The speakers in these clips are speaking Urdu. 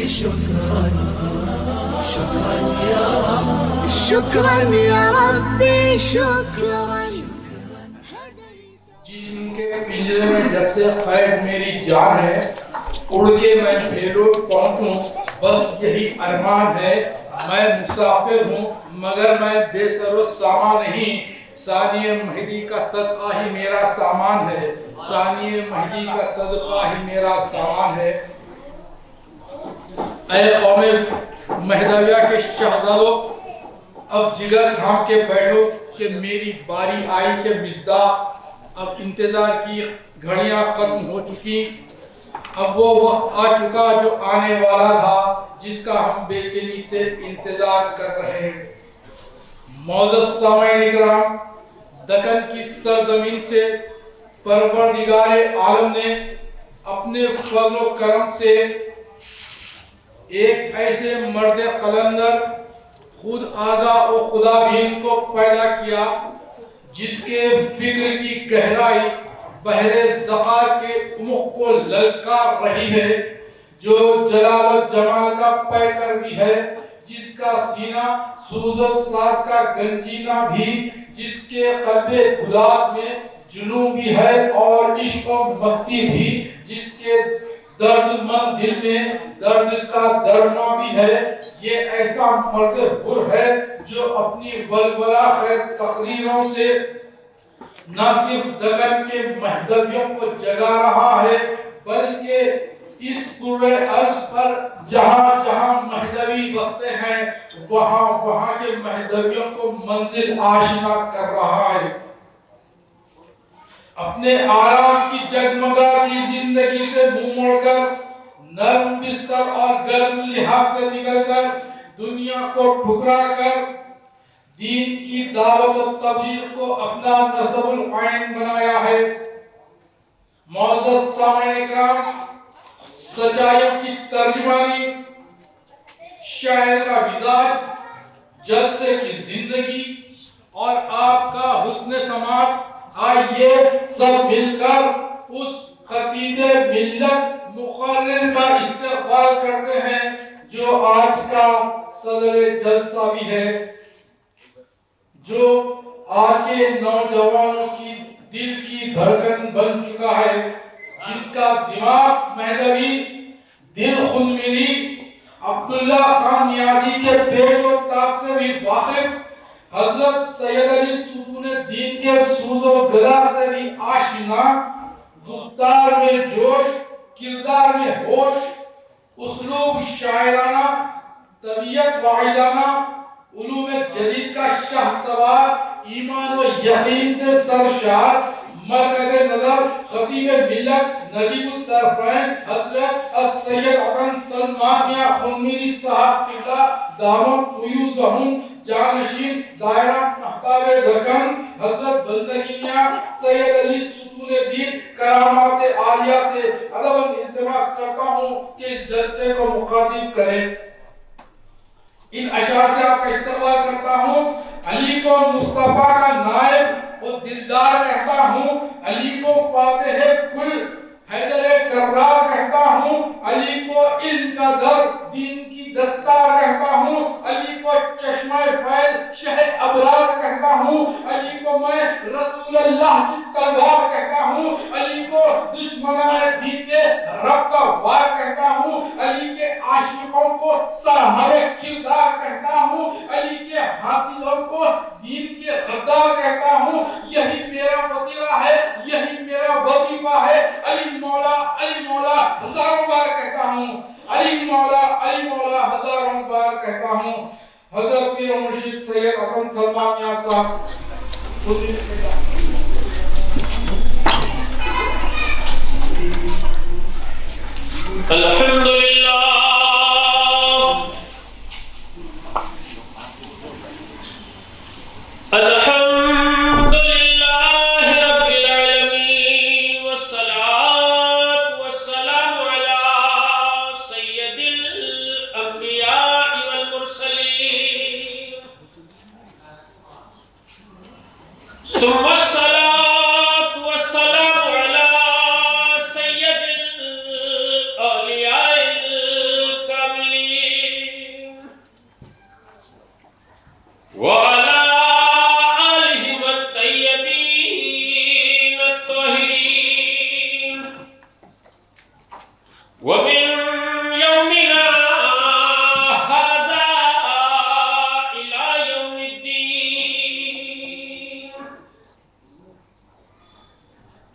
شكرا شكرا يا رب شكرا يا ربي شكرا. جسم کے پنجرے میں جب سے قید میری جان ہے، اڑ کے میں بیلوٹ پہنچوں بس یہی ارمان ہے. میں مسافر ہوں مگر میں بے سر و سامان نہیں، ثانی مہدی کا صدقہ ہی میرا سامان ہے، ثانی مہدی کا صدقہ ہی میرا سامان ہے. اے قوم مہدویہ کے شہزادوں، اب جگر تھام کے بیٹھو کہ میری باری آئی کہ مزدا. اب انتظار کی گھڑیاں ختم ہو چکی، اب وہ وقت آ چکا جو آنے والا تھا، جس کا ہم بے چینی سے انتظار کر رہے ہیں. معزز سامعین اکرام، دکن کی سرزمین سے پروردگار عالم نے اپنے فضل و کرم سے ایک ایسے مرد قلندر خود آگاہ و خدا بین کو پیدا کیا جس کے فکر کی گہرائی بحر ذخار کے عمق کو للکار رہی ہے، جو جلال و جمال کا پیکر بھی ہے، جس کا سینہ سوز و ساز کا گنجینہ بھی، جس کے قلب گداز میں جنوں بھی ہے اور عشق و مستی بھی، جس کے درد مند دل میں درد کا درما بھی ہے. یہ ایسا مرد حر ہے جو اپنی ولولہ خیز تقریروں سے نہ صرف دکن کے مہدویوں کو جگا رہا ہے بلکہ اس پورے عرض پر جہاں جہاں مہدوی بستے ہیں وہاں وہاں کے مہدویوں کو منزل آشنا کر رہا ہے. اپنے آرام کی جگمگاتی زندگی سے منہ موڑ کر، نرم بستر اور گرم لحاف سے نکل کر، دنیا کو ٹھکرا کر دین کی دعوت و تبلیغ کو اپنا نصب العین بنایا ہے. معزز سامعین اکرام، سچائیوں کی ترجمانی، شاعر کا مزاج، جلسے کی زندگی اور آپ کا حسن سماعت، آئیے سب مل کر اس خطیب ملت مقرر کا استقبال کرتے ہیں جو آج کا صدر جلسہ بھی ہے، جو آج کے نوجوانوں کی دل کی دھڑکن بن چکا ہے، جن کا دماغ مہدوی، دل خنمیری، عبداللہ خان نیازی کے پیچ و تاب سے بھی واقف، حضرت سید علی ستون دین کے سوز و گلا سے بھی آشنا، گفتار میں جوش، کردار میں ہوش، اسلوب شاعرانہ، طبیعت واعظانہ، علوم جدید کا شاہ سوار، ایمان و یقین سے سرشار، مرکز نظر خطیب ملت نجیب الطرفین حضرت السید عقن سلمان میاں خنمیری صاحب قبلہ دامت فیوزہم جانشین دائرہ محتاب دکن حضرت بندگی میاں سید علی ستون دین کرامات عالیہ سے ادب التماس کرتا ہوں کہ اس جلسے کو مخاطب کریں. ان اشعار سے آپ کا استقبال کرتا ہوں. علی کو مصطفیٰ کا نائب و دلدار کہتا ہوں، علی کو فاتح کل حیدر کرار کہتا ہوں، علی کو علم کا در دین کی دستار کہتا ہوں، علی کو چشمہ فیض شہ ابرار کہتا ہوں، علی کو میں رسول اللہ کی تلوار کہتا ہوں، علی کو دشمنان دین کے رب کا وار کہتا ہوں، علی کے عاشقوں کو صاحب کردار کہتا ہوں، علی کے حاصلوں کو دین کے غدار کہتا ہوں. یہی میرا وطیرہ ہے، یہی میرا وظیفہ ہے. علی مولا ہزاروں بار کہتا ہوں، علی مولا ہزاروں بار کہتا ہوں. حضرت پیر و مرشد سید حسن سلمان میاں صاحب الحمدللہ رب العالمین والصلاة والسلام علی سید الانبیاء والمرسلین ثم ومن يومنا هذا إلى يوم الدين.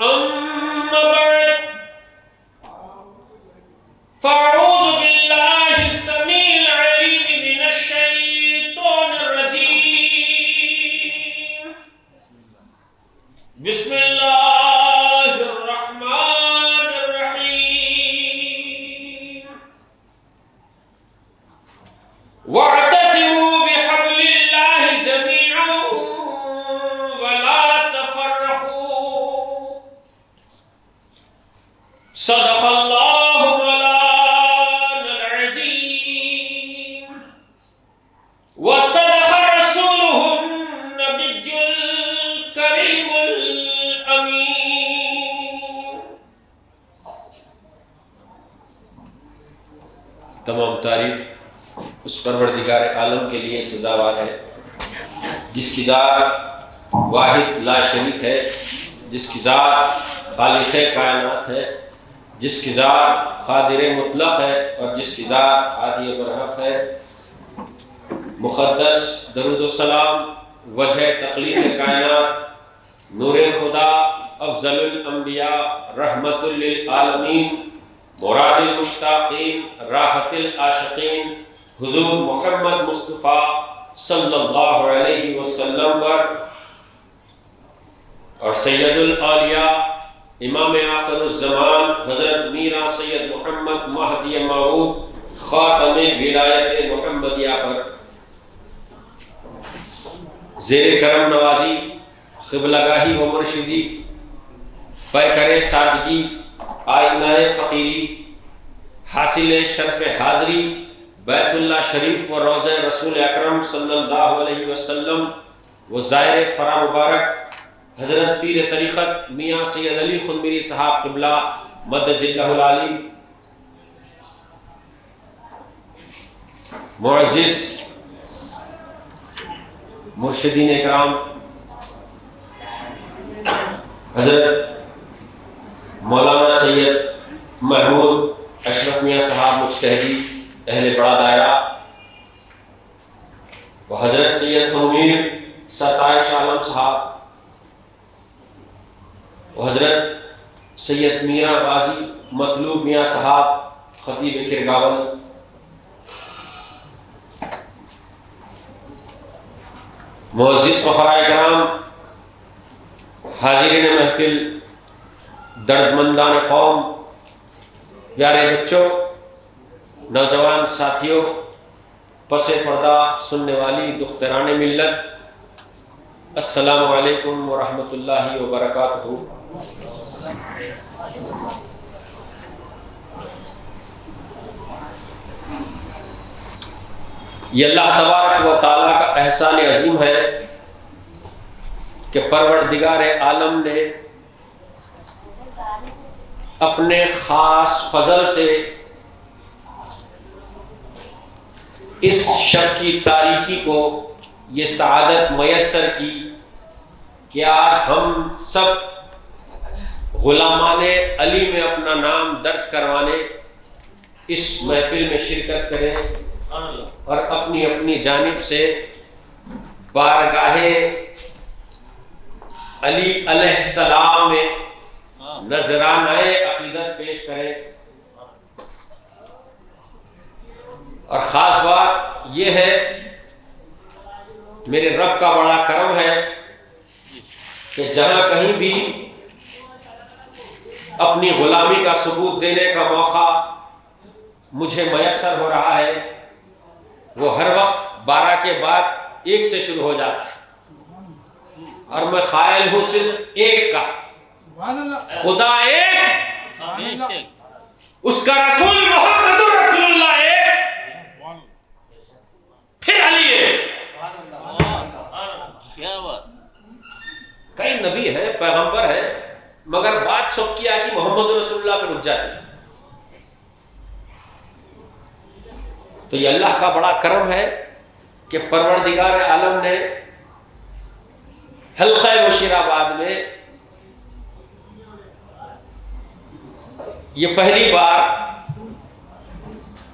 أما بعد، فأعوذ بالله السميع العليم من الشيطان الرجيم. بسم الله الرحمن الرحيم. واعتصموا بحبل الله جميعا ولا تفرقوا. صدق الله مولانا العظيم وصدق رسوله النبي الكريم الأمين. تمام تعریف اس پروردگار عالم کے لیے سزاوار ہے جس کی ذات واحد لا شریک ہے، جس کی ذات خالق کائنات ہے، جس کی ذات قادر مطلق ہے اور جس کی ذات ہادی برحق ہے. مقدس درود و سلام وجہ تخلیق کائنات، نور خدا، افضل الانبیاء، رحمت للعالمین، مراد المشتاقین، راحت العاشقین، حضور محمد مصطفیٰ صلی اللہ علیہ وسلم پر اور سید الاولیاء امام آخر الزمان حضرت میرا سید محمد مہدی موعود خاتم ولایت محمدیہ پر زیر کرم نوازی، قبلہ گاہی و مرشدی، پیکر سادگی، آئینہ فقیری، حاصل شرف حاضری بیت اللہ شریف و روضہ رسول اکرم صلی اللہ علیہ وسلم و زائر فرا مبارک حضرت پیر طریقت میاں سید علی خنمیری صاحب قبلہ مدد اللہ العالی. معزز مرشدین اکرام، حضرت مولانا سید محمود اشرف میاں صاحب مجتہدی اہل بڑا دائرہ، و حضرت سید امیر ستائش عالم صاحب، و حضرت سید میاں غازی مطلوب میاں صاحب خطیب کرگاون، معزز فقراء کرام، حاضرین محفل، دردمندان قوم، پیارے بچوں، نوجوان ساتھیوں، پس پردہ سننے والی دختران ملت، السلام علیکم ورحمۃ اللہ وبرکاتہ. یہ اللہ تبارک و تعالیٰ کا احسان عظیم ہے کہ پروردگار عالم نے اپنے خاص فضل سے اس شب کی تاریکی کو یہ سعادت میسر کی کہ آج ہم سب غلامان علی میں اپنا نام درج کروانے اس محفل میں شرکت کریں اور اپنی اپنی جانب سے بارگاہ علی علیہ السلام میں نذرانہ عقیدت پیش کریں. اور خاص بات یہ ہے، میرے رب کا بڑا کرم ہے کہ جہاں کہیں بھی اپنی غلامی کا ثبوت دینے کا موقع مجھے میسر ہو رہا ہے، وہ ہر وقت 12 کے بعد 1 سے شروع ہو جاتا ہے، اور میں قائل ہوں صرف ایک کا، خدا ایک، اس کا رسول محمد رسول اللہ ایک، پھر علی ایک. کئی نبی ہیں، پیغمبر ہیں، مگر بات سب کی آ کہ محمد رسول اللہ پہ رک جاتی ہے. تو یہ اللہ کا بڑا کرم ہے کہ پروردگار عالم نے حلقہ بشیر آباد میں یہ پہلی بار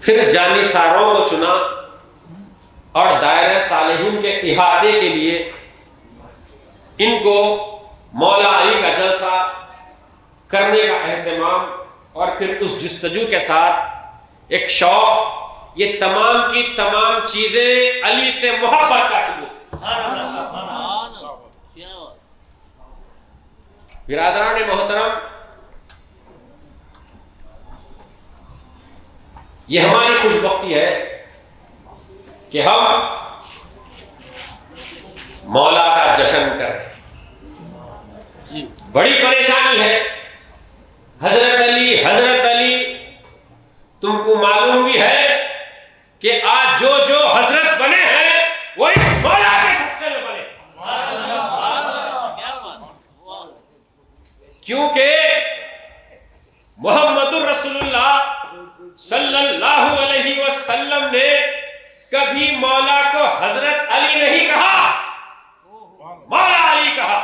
پھر جانثاروں کو چنا اور دائرہ صالحین کے احاطے کے لیے ان کو مولا علی کا جلسہ کرنے کا اہتمام، اور پھر اس جستجو کے ساتھ ایک شوق، یہ تمام کی تمام چیزیں علی سے محبت کا ثبوت۔ برادران محترم، یہ ہماری خوش بختی ہے کہ ہم مولا کا جشن کر رہے ہیں۔ بڑی پریشانی ہے، حضرت علی تم کو معلوم بھی ہے کہ آج جو حضرت بنے ہیں وہ اس مولا کے صدقے میں بنے، کیونکہ محمد الرسول اللہ صلی اللہ علیہ وسلم نے کبھی مولا کو حضرت علی نہیں کہا، مولا علی کہا۔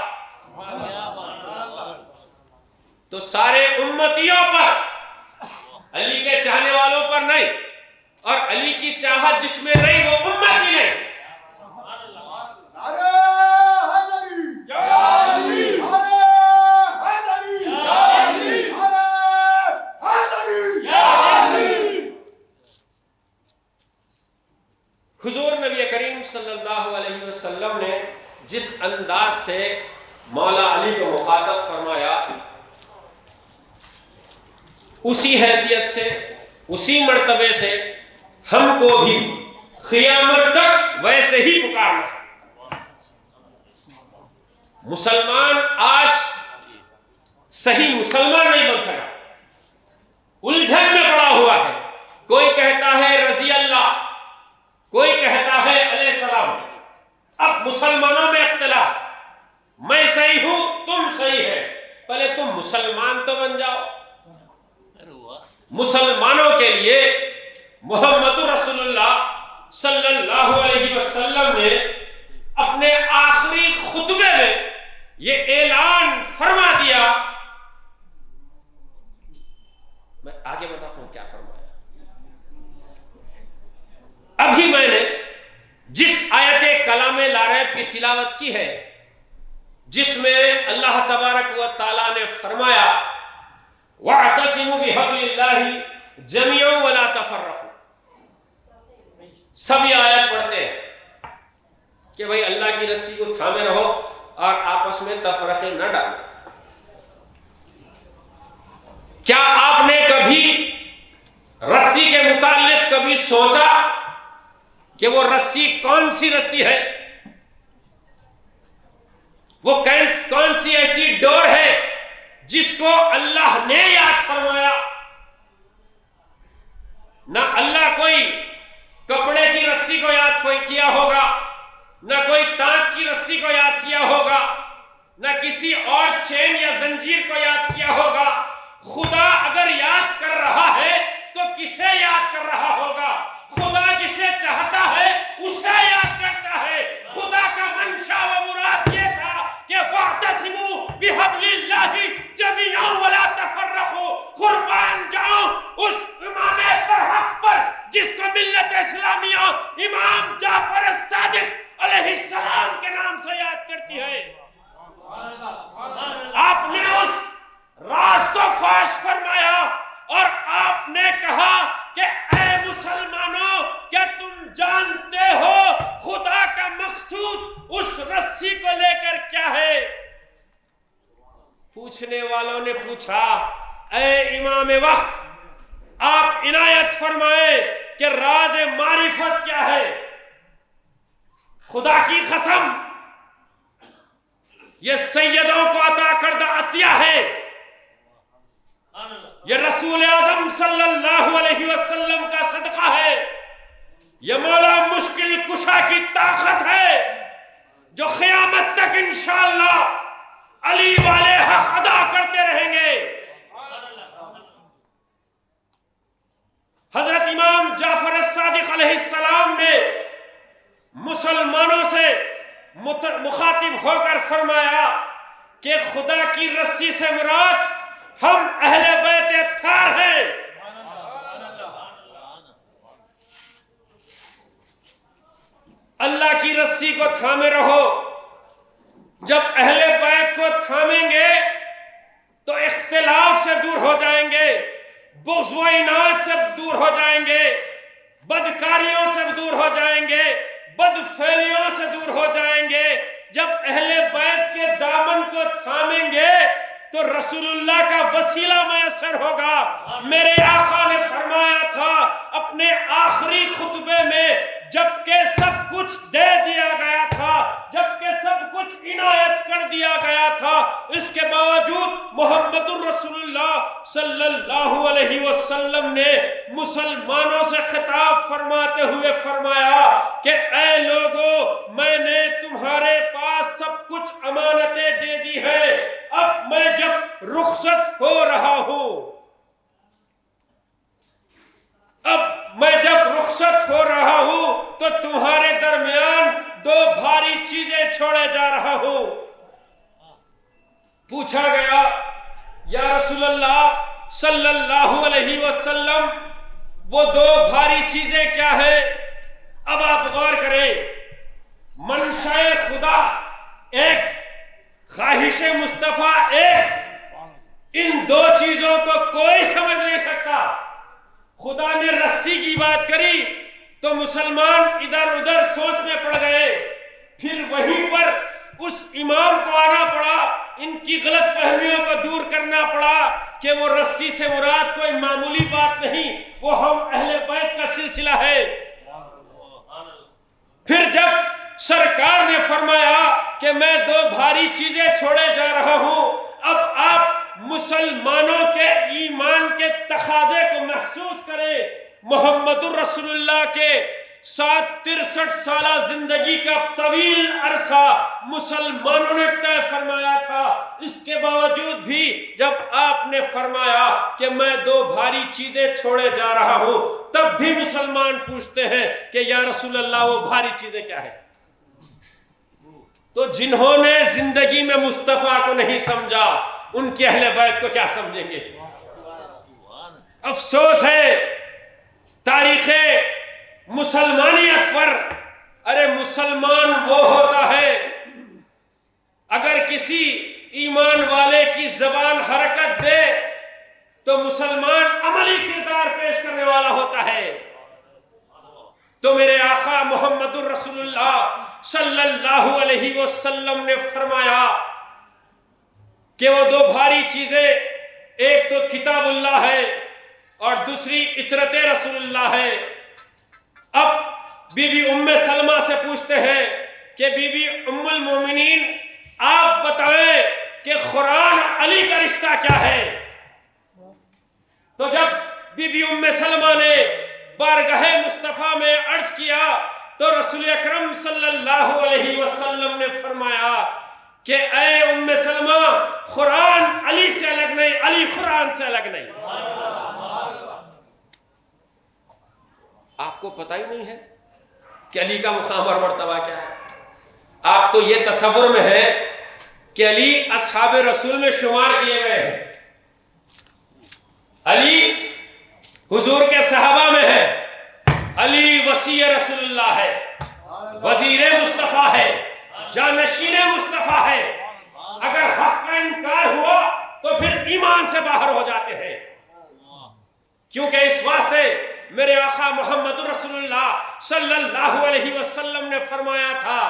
تو سارے امتیوں پر، علی کے چاہنے والوں پر نہیں، اور علی کی چاہت جس میں رہی وہ امتی نہیں۔ حضور نبی کریم صلی اللہ علیہ وسلم نے جس انداز سے مولا علی کو مخاطب فرمایا، اسی حیثیت سے، اسی مرتبے سے ہم کو بھی قیامت تک ویسے ہی پکارنا ہے۔ مسلمان آج صحیح مسلمان نہیں بن سکا، الجھن میں پڑا ہوا ہے۔ کوئی کہتا ہے رضی اللہ، کوئی کہتا ہے علیہ السلام۔ اب مسلمانوں میں اختلاف، میں صحیح ہوں تم صحیح ہے، پہلے تم مسلمان تو بن جاؤ۔ مسلمانوں کے لیے محمد رسول اللہ صلی اللہ علیہ وسلم نے اپنے آخری خطبے میں یہ اعلان فرما دیا، میں آگے بتاتا ہوں کیا فرمایا۔ ابھی میں نے جس آیت کلام لا ریب کی تلاوت کی ہے، جس میں اللہ تبارک و تعالی نے فرمایا وَاعْتَصِمُوا بِحَبْلِ اللَّهِ جَمِيعًا وَلَا تَفَرَّقُوا، سب یہ آیت پڑھتے ہیں کہ بھئی اللہ کی رسی کو تھامے رہو اور آپس میں تفرقے نہ ڈالو۔ کیا آپ نے کبھی رسی کے متعلق کبھی سوچا کہ وہ رسی کون سی رسی ہے؟ وہ کون سی ایسی ڈور ہے جس کو اللہ نے یاد فرمایا؟ نہ اللہ کوئی کپڑے کی رسی کو یاد کیا ہوگا، نہ کوئی تانک کی رسی کو یاد کیا ہوگا، نہ کسی اور چین یا زنجیر کو یاد کیا ہوگا۔ خدا اگر یاد کر رہا ہے تو کسے یاد کر رہا ہوگا؟ خدا جسے چاہتا ہے اسے یاد کرتا ہے۔ خدا کا منشا و مراد یہ تھا کہ وَاعْتَصِمُوا بِحَبْلِ اللَّهِ جَمِيعًا وَلَا تَفَرَّقُوا، قربان جاؤ اس امام برحق پر جس کو ملت اسلامیہ امام جعفر الصادق علیہ السلام کے نام سے یاد کرتی ہے۔ آپ نے اس راز کو فاش فرمایا اور آپ نے کہا کہ اے مسلمانوں، کیا تم جانتے ہو خدا کا مقصود اس رسی کو لے کر کیا ہے؟ پوچھنے والوں نے پوچھا اے امام وقت، آپ عنایت فرمائے کہ راز معرفت کیا ہے؟ خدا کی قسم یہ سیدوں کو عطا کردہ عطیہ ہے، یہ رسول اعظم صلی اللہ علیہ وسلم کا صدقہ ہے، یہ مولا مشکل کشا کی طاقت ہے جو قیامت تک انشاءاللہ علی والے حق ادا کرتے رہیں گے۔ حضرت امام جعفر الصادق علیہ السلام نے مسلمانوں سے مخاطب ہو کر فرمایا کہ خدا کی رسی سے مراد ہم اہل بیت اطہار ہیں۔ رسی کو تھامے رہو. جب اہل بیت کو تھامیں گے تو اختلاف سے دور ہو جائیں گے, بغض و عناد سے دور ہو جائیں گے, بدکاریوں سے دور ہو جائیں گے, بدفعلیوں سے دور ہو جائیں گے. جب اہل بیت کے دامن کو تھامیں گے تو رسول اللہ کا وسیلہ میسر ہوگا. میرے آقا نے فرمایا تھا اپنے آخری خطبے میں, جبکہ سب کچھ دے دیا گیا تھا, جبکہ سب کچھ عنایت کر دیا گیا تھا, اس کے باوجود محمد الرسول اللہ صلی اللہ علیہ وسلم نے مسلمانوں سے خطاب فرماتے ہوئے فرمایا کہ اے لوگو, میں نے تمہارے پاس سب کچھ امانتیں دے دی ہیں. اب میں جب رخصت ہو رہا ہوں, تو تمہارے درمیان دو بھاری چیزیں چھوڑے جا رہا ہوں. پوچھا گیا یا رسول اللہ صلی اللہ علیہ وسلم وہ دو بھاری چیزیں کیا ہیں؟ اب آپ غور کریں, منشاء خدا ایک, خواہش مصطفیٰ ایک, ان دو چیزوں کو کوئی سمجھ نہیں سکتا. خدا نے رسی کی بات کری تو مسلمان ادھر ادھر سوچ میں پڑ گئے. پھر وہیں پر اس امام کو آنا پڑا, ان کی غلط فہمیوں کو دور کرنا پڑا کہ وہ رسی سے مراد کوئی معمولی بات نہیں, وہ ہم اہل بیت کا سلسلہ ہے. پھر جب سرکار نے فرمایا کہ میں دو بھاری چیزیں چھوڑے جا رہا ہوں, اب آپ مسلمانوں کے ایمان کے تقاضے کو محسوس کریں. محمد الرسول اللہ کے 63 سالہ زندگی کا طویل عرصہ مسلمانوں نے طے فرمایا تھا. اس کے باوجود بھی جب آپ نے فرمایا کہ میں دو بھاری چیزیں چھوڑے جا رہا ہوں, تب بھی مسلمان پوچھتے ہیں کہ یا رسول اللہ وہ بھاری چیزیں کیا ہیں؟ تو جنہوں نے زندگی میں مصطفیٰ کو نہیں سمجھا, ان کے اہل بیت کو کیا سمجھیں گے؟ افسوس ہے تاریخ مسلمانیت پر. ارے مسلمان وہ ہوتا ہے اگر کسی ایمان والے کی زبان حرکت دے تو مسلمان عملی کردار پیش کرنے والا ہوتا ہے. تو میرے آقا محمد الرسول اللہ صلی اللہ علیہ وسلم نے فرمایا کہ وہ دو بھاری چیزیں, ایک تو کتاب اللہ ہے اور دوسری اطرت رسول اللہ ہے. اب بی بی ام سلمہ سے پوچھتے ہیں کہ بی بی ام المومنین آپ بتائیں کہ قرآن اور علی کا رشتہ کیا ہے؟ تو جب بی بی ام سلمہ نے بارگاہ مصطفیٰ میں عرض کیا تو رسول اکرم صلی اللہ علیہ وسلم نے فرمایا کہ اے ام سلمہ, قرآن علی سے الگ نہیں, علی قرآن سے الگ نہیں. آپ کو پتہ ہی نہیں ہے کہ علی کا مقام اور مرتبہ کیا ہے. آپ تو یہ تصور میں ہے کہ علی اصحاب رسول میں شمار کیے گئے ہیں, علی حضور کے صحابہ میں ہے, علی وصی رسول اللہ ہے, وزیر مصطفیٰ ہے, جانشین مصطفیٰ ہے. اگر حق کا انکار ہوا تو پھر ایمان سے باہر ہو جاتے ہیں, کیونکہ اس واسطے میرے آقا محمد رسول اللہ صلی اللہ علیہ وسلم نے فرمایا تھا,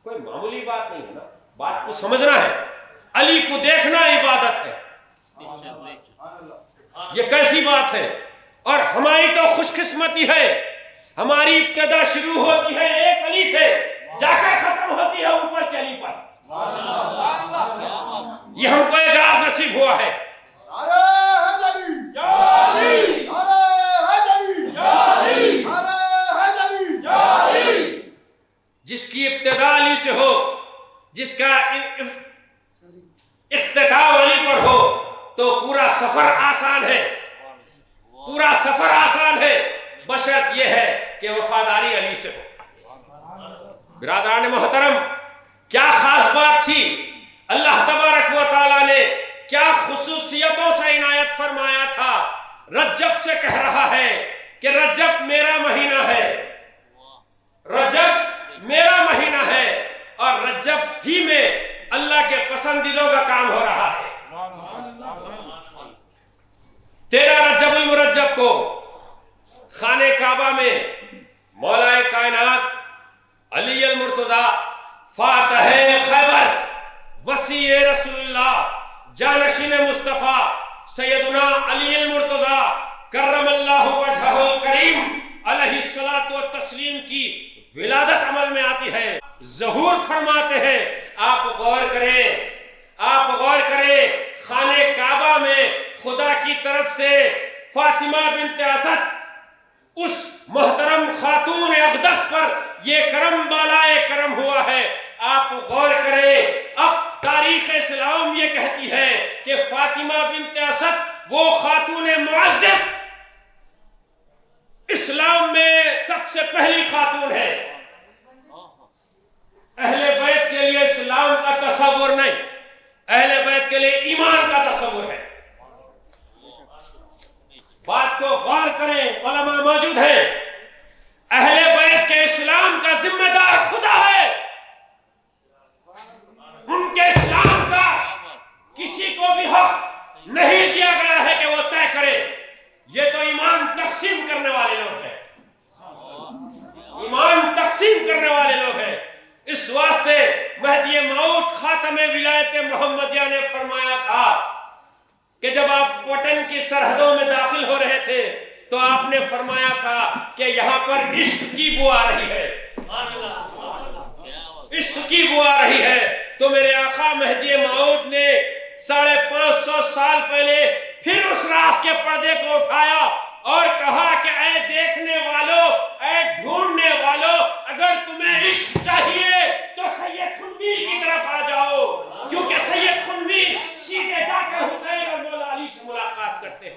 کوئی معمولی بات نہیں ہے نا, بات کو سمجھنا ہے, علی کو دیکھنا عبادت ہے. یہ کیسی بات ہے؟ اور ہماری تو خوش قسمتی ہے, ہماری ابتدا شروع ہوتی ہے ایک علی سے, جا کر ختم ہوتی ہے اوپر کے علی پر. یہ ہم کو اعجاز نصیب ہوا ہے. جس کی ابتدا علی سے ہو, جس کا اختتام علی پر ہو, تو پورا سفر آسان ہے, پورا سفر آسان ہے, بشرط یہ ہے کہ وفاداری علی سے ہو. برادران محترم, کیا خاص بات تھی؟ اللہ تبارک و تعالی نے کیا خصوصیتوں سے عنایت فرمایا تھا؟ رجب سے کہہ رہا ہے کہ رجب میرا مہینہ ہے, رجب میرا مہینہ اور رجب ہی میں اللہ کے پسندیدوں کا کام ہو رہا ہے۔ 13 رجب المرجب کو خانہ کعبہ میں مولا کائنات علی المرتضیٰ فاتح خیبر وسیع رسول اللہ جانشین مصطفیٰ سیدنا علی المرتضیٰ کرم اللہ وجہہ الکریم علیہ الصلاۃ والتسلیم کی ولادت عمل میں آتی ہے۔ ظہور فرماتے ہیں، آپ غور کریں خانہ کعبہ میں خدا کی طرف سے فاطمہ بنت اسد اس محترم خاتون اقدس پر یہ کرم بالائے کرم ہوا ہے۔ آپ غور کریں، اب تاریخ اسلام یہ کہتی ہے کہ فاطمہ بنت اسد وہ خاتون معذب اسلام میں سب سے پہلی خاتون ہے۔ اہل بیت کے لیے اسلام کا تصور نہیں، اہل بیت کے لیے ایمان کا تصور ہے۔ بات کو غور کریں، علماء موجود ہیں، اہل بیت کے اسلام کا ذمہ دار خدا ہے۔ ان کے اسلام کا کسی کو بھی حق نہیں دیا گیا ہے کہ وہ طے کرے۔ یہ تو ایمان تقسیم کرنے والے لوگ ہیں، ایمان تقسیم کرنے والے لوگ ہیں۔ اس واسطے مہدی موعود خاتم ولایت محمدیہ نے فرمایا تھا کہ جب آپ کوٹن کی سرحدوں میں داخل ہو رہے تھے تو آپ نے فرمایا تھا کہ یہاں پر عشق کی بو آ رہی ہے، عشق کی بو آ رہی ہے۔ تو میرے آقا مہدی موعود نے 550 سال پہلے پھر اس راز کے پردے کو اٹھایا اور کہا کہ اے دیکھنے والوں، اے ڈھونڈنے والوں، اگر تمہیں عشق چاہیے تو سید خنوی کی طرف آ جاؤ، کیونکہ سید خنوی سیدھے جا کے حسین اور مولا علی سے ملاقات کرتے ہیں۔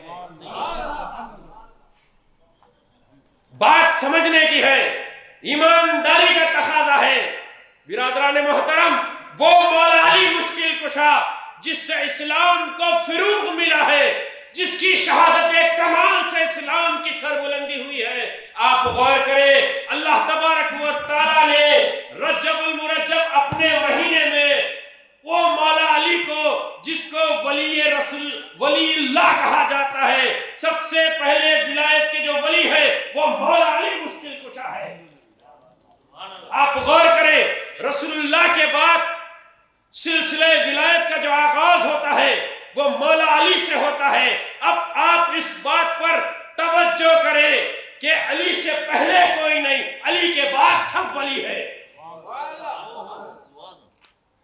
بات سمجھنے کی ہے، ایمانداری کا تقاضا ہے۔ برادران محترم، وہ مولا علی مشکل کشا جس سے اسلام کو فروغ ملا ہے، جس کی شہادت کمال سے اسلام کی سربلندی ہوئی ہے۔ آپ غور کریں، اللہ تبارک و تعالیٰ نے رجب المرجب اپنے مہینے میں وہ مولا علی کو جس کو ولی اللہ کہا جاتا ہے، سب سے پہلے ولایت کے جو ولی ہے وہ مولا علی مشکل کشا ہے۔ آپ غور کریں، رسول اللہ کے بعد سلسلہ ولایت کا جو آغاز ہوتا ہے وہ مولا علی سے ہوتا ہے۔ اب آپ اس بات پر توجہ کریں کہ علی سے پہلے کوئی نہیں، علی کے بعد سب ولی ہے۔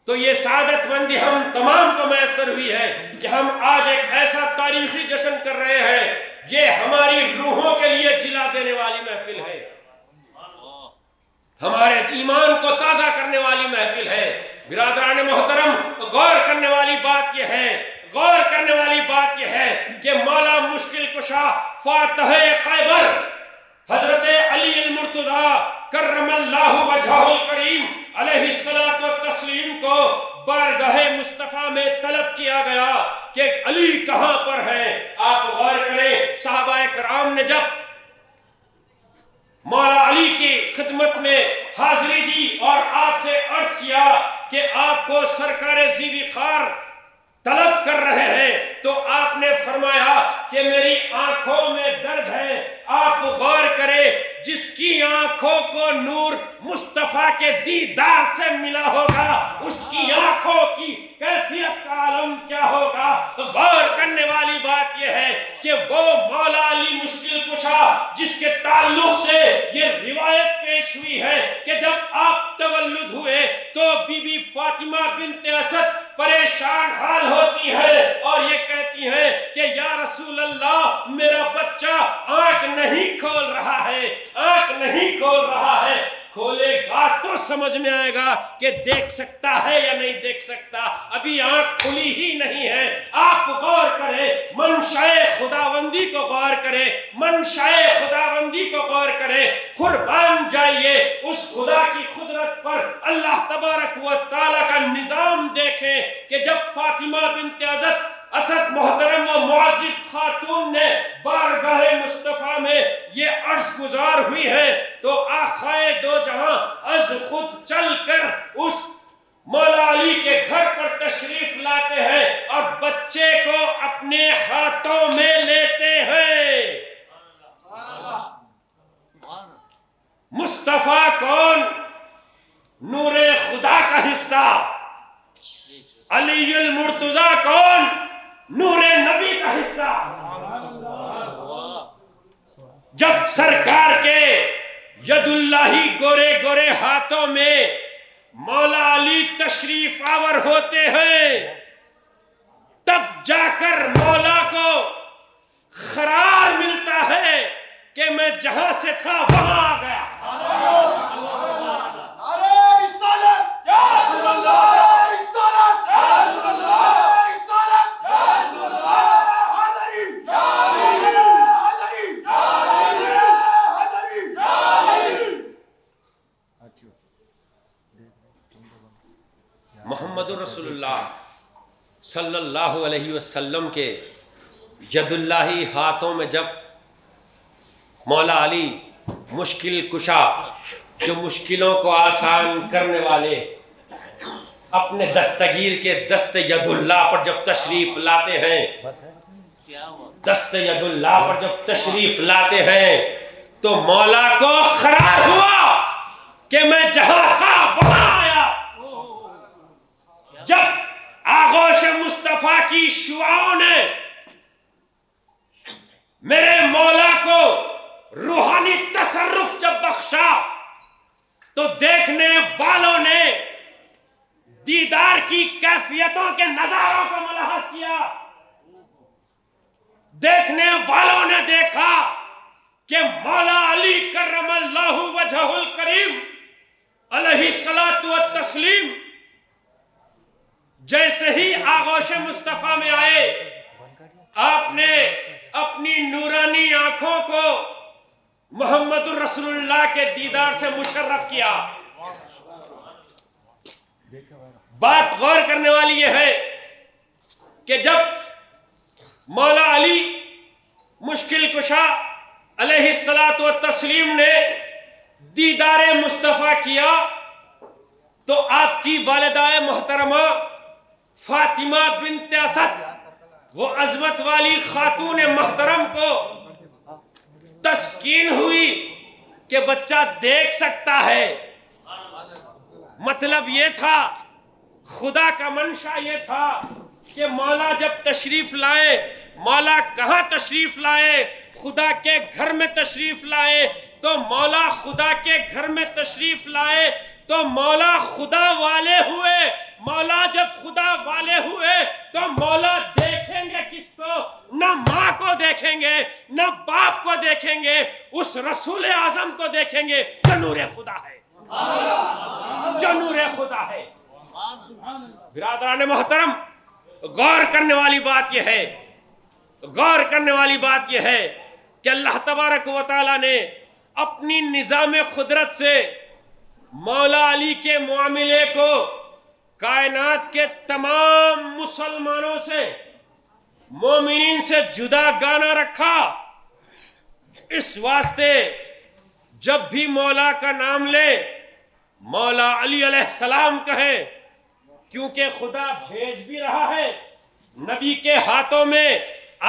تو یہ سعادت مندی ہم تمام کو میسر ہوئی ہے کہ ہم آج ایک ایسا تاریخی جشن کر رہے ہیں، یہ ہماری روحوں کے لیے جلا دینے والی محفل ہے، ہمارے ایمان کو تازہ کرنے والی محفل ہے۔ برادران محترم، غور کرنے والی بات یہ ہے کہ مولا مشکل کشا فاتح خیبر حضرت علی المرتضیٰ کرم اللہ وجہہ الکریم علیہ الصلاۃ والتسلیم کو بارگاہ مصطفیٰ میں طلب کیا گیا کہ علی کہاں پر ہیں۔ آپ غور کریں، صحابہ کرام نے جب مولا علی کی خدمت میں حاضری دی اور آپ سے عرض کیا کہ آپ کو سرکار زیوی خار طلب کر رہے ہیں، تو آپ نے فرمایا کہ میری آنکھوں میں درد ہے۔ آپ غور کریں، جس کی آنکھوں کو نور مصطفیٰ کے دیدار سے ملا ہوگا، اس کی آنکھوں کی کیفیت کا عالم کیا ہوگا۔ غور کرنے والی بات یہ ہے کہ وہ مولا علی مشکل کشا جس کے تعلق سے یہ روایت پیش ہوئی ہے کہ جب آپ تولد ہوئے تو بی بی فاطمہ بنت اسد پریشان حال ہوتی ہے اور یہ کہتی ہیں کہ یا رسول اللہ، میرا بچہ آنکھ نہیں کھول رہا ہے، آنکھ نہیں کھول رہا ہے۔ کھولے گا تو سمجھ میں آئے گا کہ دیکھ سکتا ہے یا نہیں دیکھ سکتا، ابھی آنکھ کھلی ہی نہیں ہے۔ آپ غور کریں، منشاء خداوندی کو غور کریں، منشاء خداوندی کو غور کریں، قربان جائیے اس خدا کی قدرت پر۔ اللہ تبارک و تعالیٰ کا نظام دیکھیں کہ جب فاطمہ بنت اسد محترم و معزز خاتون نے بارگاہ مصطفیٰ میں یہ عرض گزار ہوئی ہے تو آخائے دو جہاں از خود چل کر اس مولا علی کے گھر پر تشریف لاتے ہیں اور بچے کو اپنے ہاتھوں میں لیتے ہیں۔ مصطفیٰ کون؟ نور خدا کا حصہ۔ علی المرتضیٰ کون؟ نور نبی کا حصہ۔ جب سرکار کے ید اللہی گورے گورے ہاتھوں میں مولا علی تشریف آور ہوتے ہیں، تب جا کر مولا کو قرار ملتا ہے کہ میں جہاں سے تھا وہاں آ گیا۔ محمد رسول اللہ صلی اللہ علیہ وسلم کے ید اللہی ہاتھوں میں جب مولا علی مشکل کشا، جو مشکلوں کو آسان کرنے والے، اپنے دستگیر کے دست ید اللہ پر جب تشریف لاتے ہیں، دست ید اللہ پر جب تشریف لاتے ہیں تو مولا کو قرار ہوا کہ میں جہاں تھا وہاں آیا۔ جب آغوش مصطفیٰ کی شعاؤں نے میرے مولا کو روحانی تصرف جب بخشا تو دیکھنے والوں نے دیدار کی کیفیتوں کے نظاروں کو ملاحظ کیا۔ دیکھنے والوں نے دیکھا کہ مولا علی کرم اللہ وجہہ الکریم علیہ الصلاۃ والتسلیم جیسے ہی آغوش مصطفیٰ میں آئے، آپ نے اپنی نورانی آنکھوں کو محمد الرسول اللہ کے دیدار سے مشرف کیا۔ بات غور کرنے والی یہ ہے کہ جب مولا علی مشکل کشا علیہ الصلاۃ والتسلیم نے دیدار مصطفیٰ کیا تو آپ کی والدہ محترمہ فاطمہ بنت اسد، وہ عظمت والی خاتون محترم کو تسکین ہوئی کہ بچہ دیکھ سکتا ہے۔ مطلب یہ تھا، خدا کا منشا یہ تھا کہ مولا جب تشریف لائے، مولا کہاں تشریف لائے؟ خدا کے گھر میں تشریف لائے۔ تو مولا خدا کے گھر میں تشریف لائے تو مولا خدا والے ہوئے۔ مولا جب خدا والے ہوئے تو مولا دیکھیں گے کس کو؟ نہ ماں کو دیکھیں گے، نہ باپ کو دیکھیں گے، اس رسول اعظم کو دیکھیں گے جو نور خدا ہے، جو نور خدا ہے۔ برادران محترم، غور کرنے والی بات یہ ہے، غور کرنے والی بات یہ ہے کہ اللہ تبارک و تعالی نے اپنی نظام قدرت سے مولا علی کے معاملے کو کائنات کے تمام مسلمانوں سے، مومنین سے جدا گانا رکھا۔ اس واسطے جب بھی مولا کا نام لے مولا علی علیہ السلام کہے، کیونکہ خدا بھیج بھی رہا ہے، نبی کے ہاتھوں میں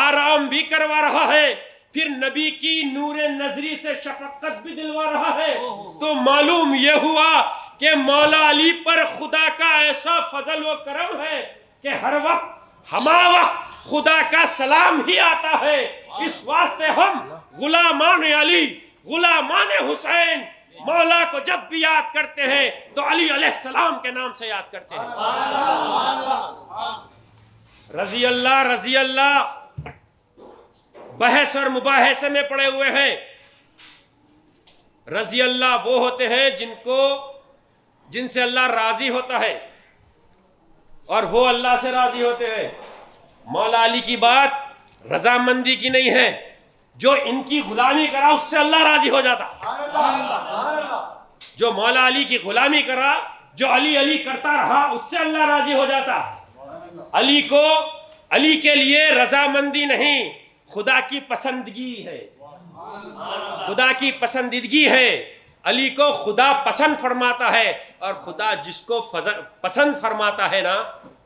آرام بھی کروا رہا ہے، پھر نبی کی نور نظری سے شفقت بھی دلوا رہا ہے، تو معلوم یہ ہوا کہ مولا علی پر خدا کا ایسا فضل و کرم ہے کہ ہر وقت ہما وقت خدا کا سلام ہی آتا ہے۔ اس واسطے ہم غلامان علی، غلامان حسین، مولا کو جب بھی یاد کرتے ہیں تو علی علیہ السلام کے نام سے یاد کرتے ہیں۔ رضی اللہ، رضی اللہ بحث اور مباحثے میں پڑے ہوئے ہیں۔ رضی اللہ وہ ہوتے ہیں جن سے اللہ راضی ہوتا ہے اور وہ اللہ سے راضی ہوتے ہیں۔ مولا علی کی بات رضامندی کی نہیں ہے، جو ان کی غلامی کرا اس سے اللہ راضی ہو جاتا۔ جو مولا علی کی غلامی کرا، جو علی علی کرتا رہا، اس سے اللہ راضی ہو جاتا۔ علی کے لیے رضامندی نہیں، خدا کی پسندگی ہے، خدا کی پسندیدگی ہے۔ علی کو خدا پسند فرماتا ہے، اور خدا جس کو پسند فرماتا ہے نا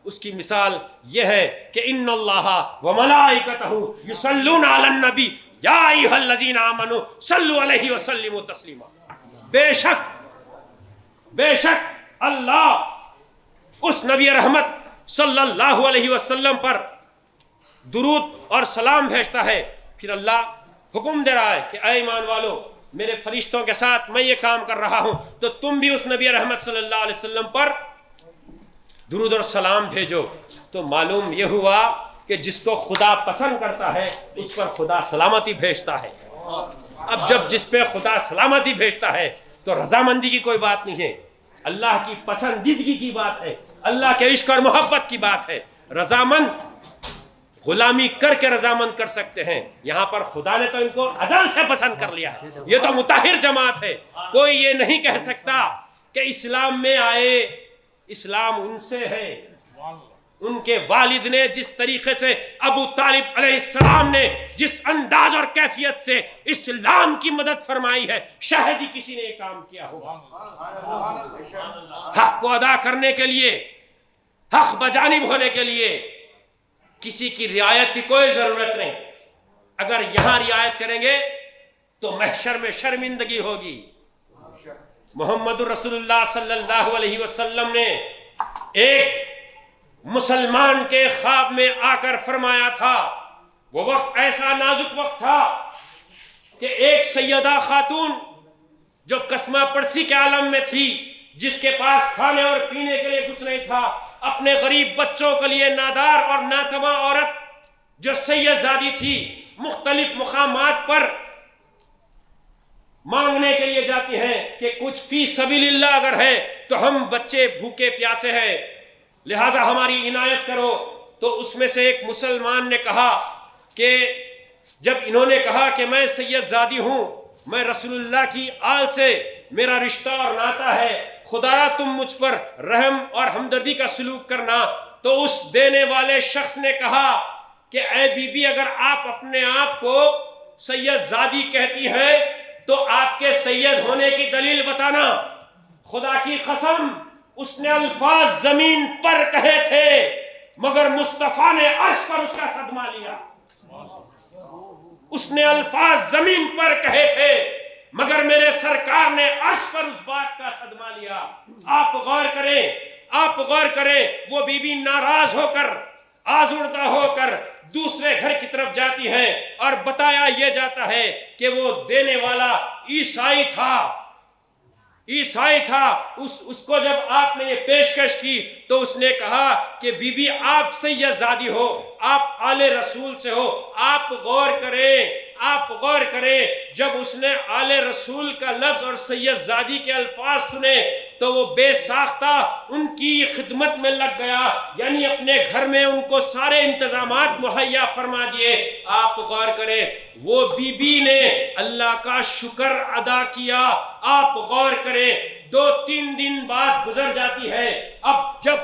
اس کی مثال یہ ہے کہ ان اللہ و ملائکتہ یصلون علی النبی یا ایھا الذین آمنوا صلوا علیہ وسلموا تسلیما۔ بے شک اللہ اس نبی رحمت صلی اللہ علیہ وسلم پر درود اور سلام بھیجتا ہے۔ پھر اللہ حکم دے رہا ہے کہ اے ایمان والو، میرے فرشتوں کے ساتھ میں یہ کام کر رہا ہوں، تو تم بھی اس نبی رحمت صلی اللہ علیہ وسلم پر درود اور سلام بھیجو۔ تو معلوم یہ ہوا کہ جس کو خدا پسند کرتا ہے اس پر خدا سلامتی بھیجتا ہے۔ اب جب جس پہ خدا سلامتی بھیجتا ہے تو رضامندی کی کوئی بات نہیں ہے، اللہ کی پسندیدگی کی بات ہے، اللہ کے عشق اور محبت کی بات ہے۔ رضامند غلامی کر کے رضامند کر سکتے ہیں، یہاں پر خدا نے تو ان کو ازل سے پسند کر لیا ہے۔ یہ تو مطہر جماعت ہے، کوئی یہ نہیں کہہ سکتا کہ اسلام میں آئے، اسلام ان سے ہے۔ ان کے والد نے جس طریقے سے، ابو طالب علیہ السلام نے جس انداز اور کیفیت سے اسلام کی مدد فرمائی ہے، شاید ہی کسی نے یہ کام کیا ہوگا۔ حق کو ادا کرنے کے لیے، حق بجانب ہونے کے لیے کسی کی رعایت کی کوئی ضرورت نہیں۔ اگر یہاں رعایت کریں گے تو محشر میں شرمندگی ہوگی۔ محمد رسول اللہ صلی اللہ علیہ وسلم نے ایک مسلمان کے خواب میں آ کر فرمایا تھا، وہ وقت ایسا نازک وقت تھا کہ ایک سیدہ خاتون جو کسمہ پرسی کے عالم میں تھی، جس کے پاس کھانے اور پینے کے لیے کچھ نہیں تھا، اپنے غریب بچوں کے لیے نادار اور ناتواں عورت جو سید زادی تھی، مختلف مقامات پر مانگنے کے لیے جاتی ہیں کہ کچھ فی سبیل اللہ اگر ہے تو ہم بچے بھوکے پیاسے ہیں، لہٰذا ہماری عنایت کرو۔ تو اس میں سے ایک مسلمان نے کہا کہ جب انہوں نے کہا کہ میں سید زادی ہوں، میں رسول اللہ کی آل سے میرا رشتہ اور ناتا ہے، خدا را تم مجھ پر رحم اور ہمدردی کا سلوک کرنا، تو اس دینے والے شخص نے کہا کہ اے بی بی، اگر آپ اپنے آپ کو سید زادی کہتی ہیں تو آپ کے سید ہونے کی دلیل بتانا۔ خدا کی قسم اس نے الفاظ زمین پر کہے تھے، مگر مصطفیٰ نے عرش پر اس کا صدمہ لیا۔ اس نے الفاظ زمین پر کہے تھے، مگر میرے سرکار نے عرش پر اس بات کا صدمہ لیا۔ آپ غور کریں، وہ بی بی ناراض ہو کر، آزردہ ہو کر دوسرے گھر کی طرف جاتی ہیں، اور بتایا یہ جاتا ہے کہ وہ دینے والا عیسائی تھا۔ اس کو جب آپ نے یہ پیشکش کی تو اس نے کہا کہ بی بی آپ سید زادی ہو، آپ آل رسول سے ہو۔ آپ غور کریں، جب اس نے آل رسول کا لفظ اور سید زادی کے الفاظ سنے تو وہ بے ساختہ ان کی خدمت میں لگ گیا، یعنی اپنے گھر میں ان کو سارے انتظامات مہیا فرما دیے۔ آپ غور کریں، وہ بی بی نے اللہ کا شکر ادا کیا۔ آپ غور کریں، 2-3 دن بعد گزر جاتی ہے۔ اب جب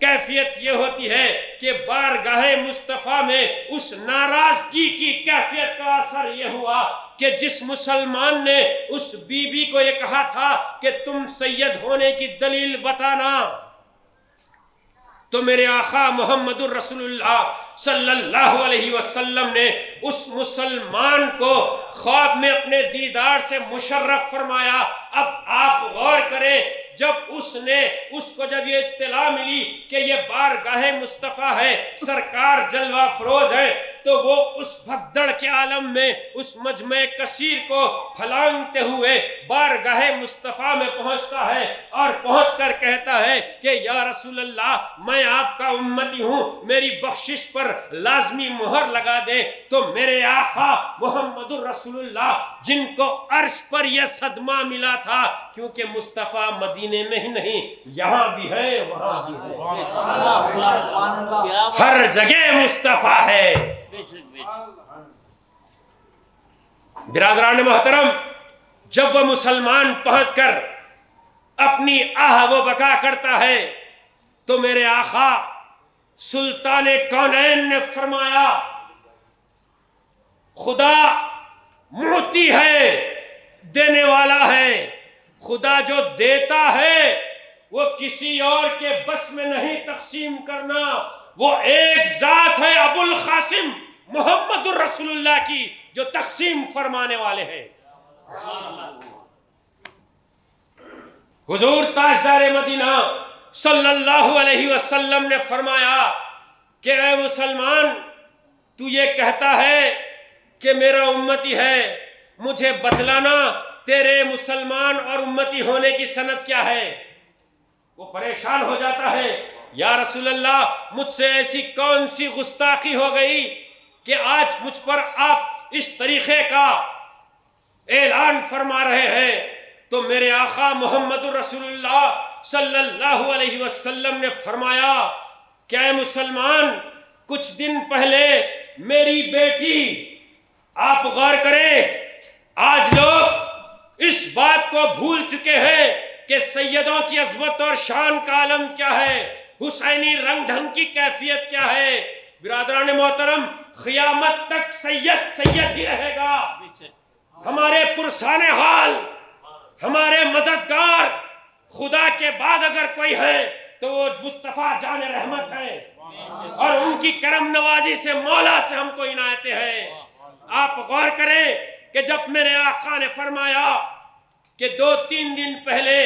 کیفیت یہ ہوتی ہے کہ بارگاہ مصطفیٰ میں اس ناراضگی کی کیفیت کا اثر یہ ہوا کہ جس مسلمان نے اس بی بی کو یہ کہا تھا کہ تم سید ہونے کی دلیل بتانا، تو میرے آقا محمد الرسول اللہ صلی اللہ علیہ وسلم نے اس مسلمان کو خواب میں اپنے دیدار سے مشرف فرمایا۔ اب آپ غور کریں، جب اس کو جب یہ اطلاع ملی کہ یہ بارگاہ مصطفیٰ ہے، سرکار جلوہ فروز ہے، تو وہ اس بھگدڑ کے عالم میں اس مجمع کثیر کو پھلانگتے ہوئے بارگاہ مصطفیٰ میں پہنچتا ہے، اور پہنچ کر کہتا ہے کہ یا رسول اللہ، میں آپ کا امتی ہوں، میری بخشش پر لازمی مہر لگا دیں۔ تو میرے آقا محمد الرسول اللہ، جن کو عرش پر یہ صدمہ ملا تھا، کیونکہ مصطفیٰ مدینے میں ہی نہیں، یہاں بھی ہے، وہاں بھی ہے، ہر جگہ مصطفیٰ ہے۔ برادران محترم، جب وہ مسلمان پہنچ کر اپنی آہ و بکا کرتا ہے تو میرے آقا سلطان کونین نے فرمایا، خدا معطی ہے، دینے والا ہے، خدا جو دیتا ہے وہ کسی اور کے بس میں نہیں تقسیم کرنا، وہ ایک ذات ہے ابو القاسم محمد الرسول اللہ کی جو تقسیم فرمانے والے ہیں۔ حضور تاجدار مدینہ صلی اللہ علیہ وسلم نے فرمایا کہ اے مسلمان، تو یہ کہتا ہے کہ میرا امتی ہے، مجھے بتلانا تیرے مسلمان اور امتی ہونے کی سند کیا ہے؟ وہ پریشان ہو جاتا ہے، یا رسول اللہ مجھ سے ایسی کون سی گستاخی ہو گئی کہ آج مجھ پر آپ اس طریقے کا اعلان فرما رہے ہیں؟ تو میرے آقا محمد الرسول اللہ صلی اللہ علیہ وسلم نے فرمایا کہ اے مسلمان، کچھ دن پہلے میری بیٹی، آپ غور کریں، آج لوگ اس بات کو بھول چکے ہیں کہ سیدوں کی عظمت اور شان کا عالم کیا ہے، حسینی رنگ ڈھنگ کی کیفیت کیا ہے۔ برادران محترم، قیامت تک سید سید ہی رہے گا۔ ہمارے پرسان حال، ہمارے مددگار خدا کے بعد اگر کوئی ہے تو وہ مصطفیٰ جان رحمت ہے، اور ان کی کرم نوازی سے مولا سے ہم کو عنایتیں ہیں۔ آپ غور کریں کہ جب میرے آقا نے فرمایا کہ 2-3 دن پہلے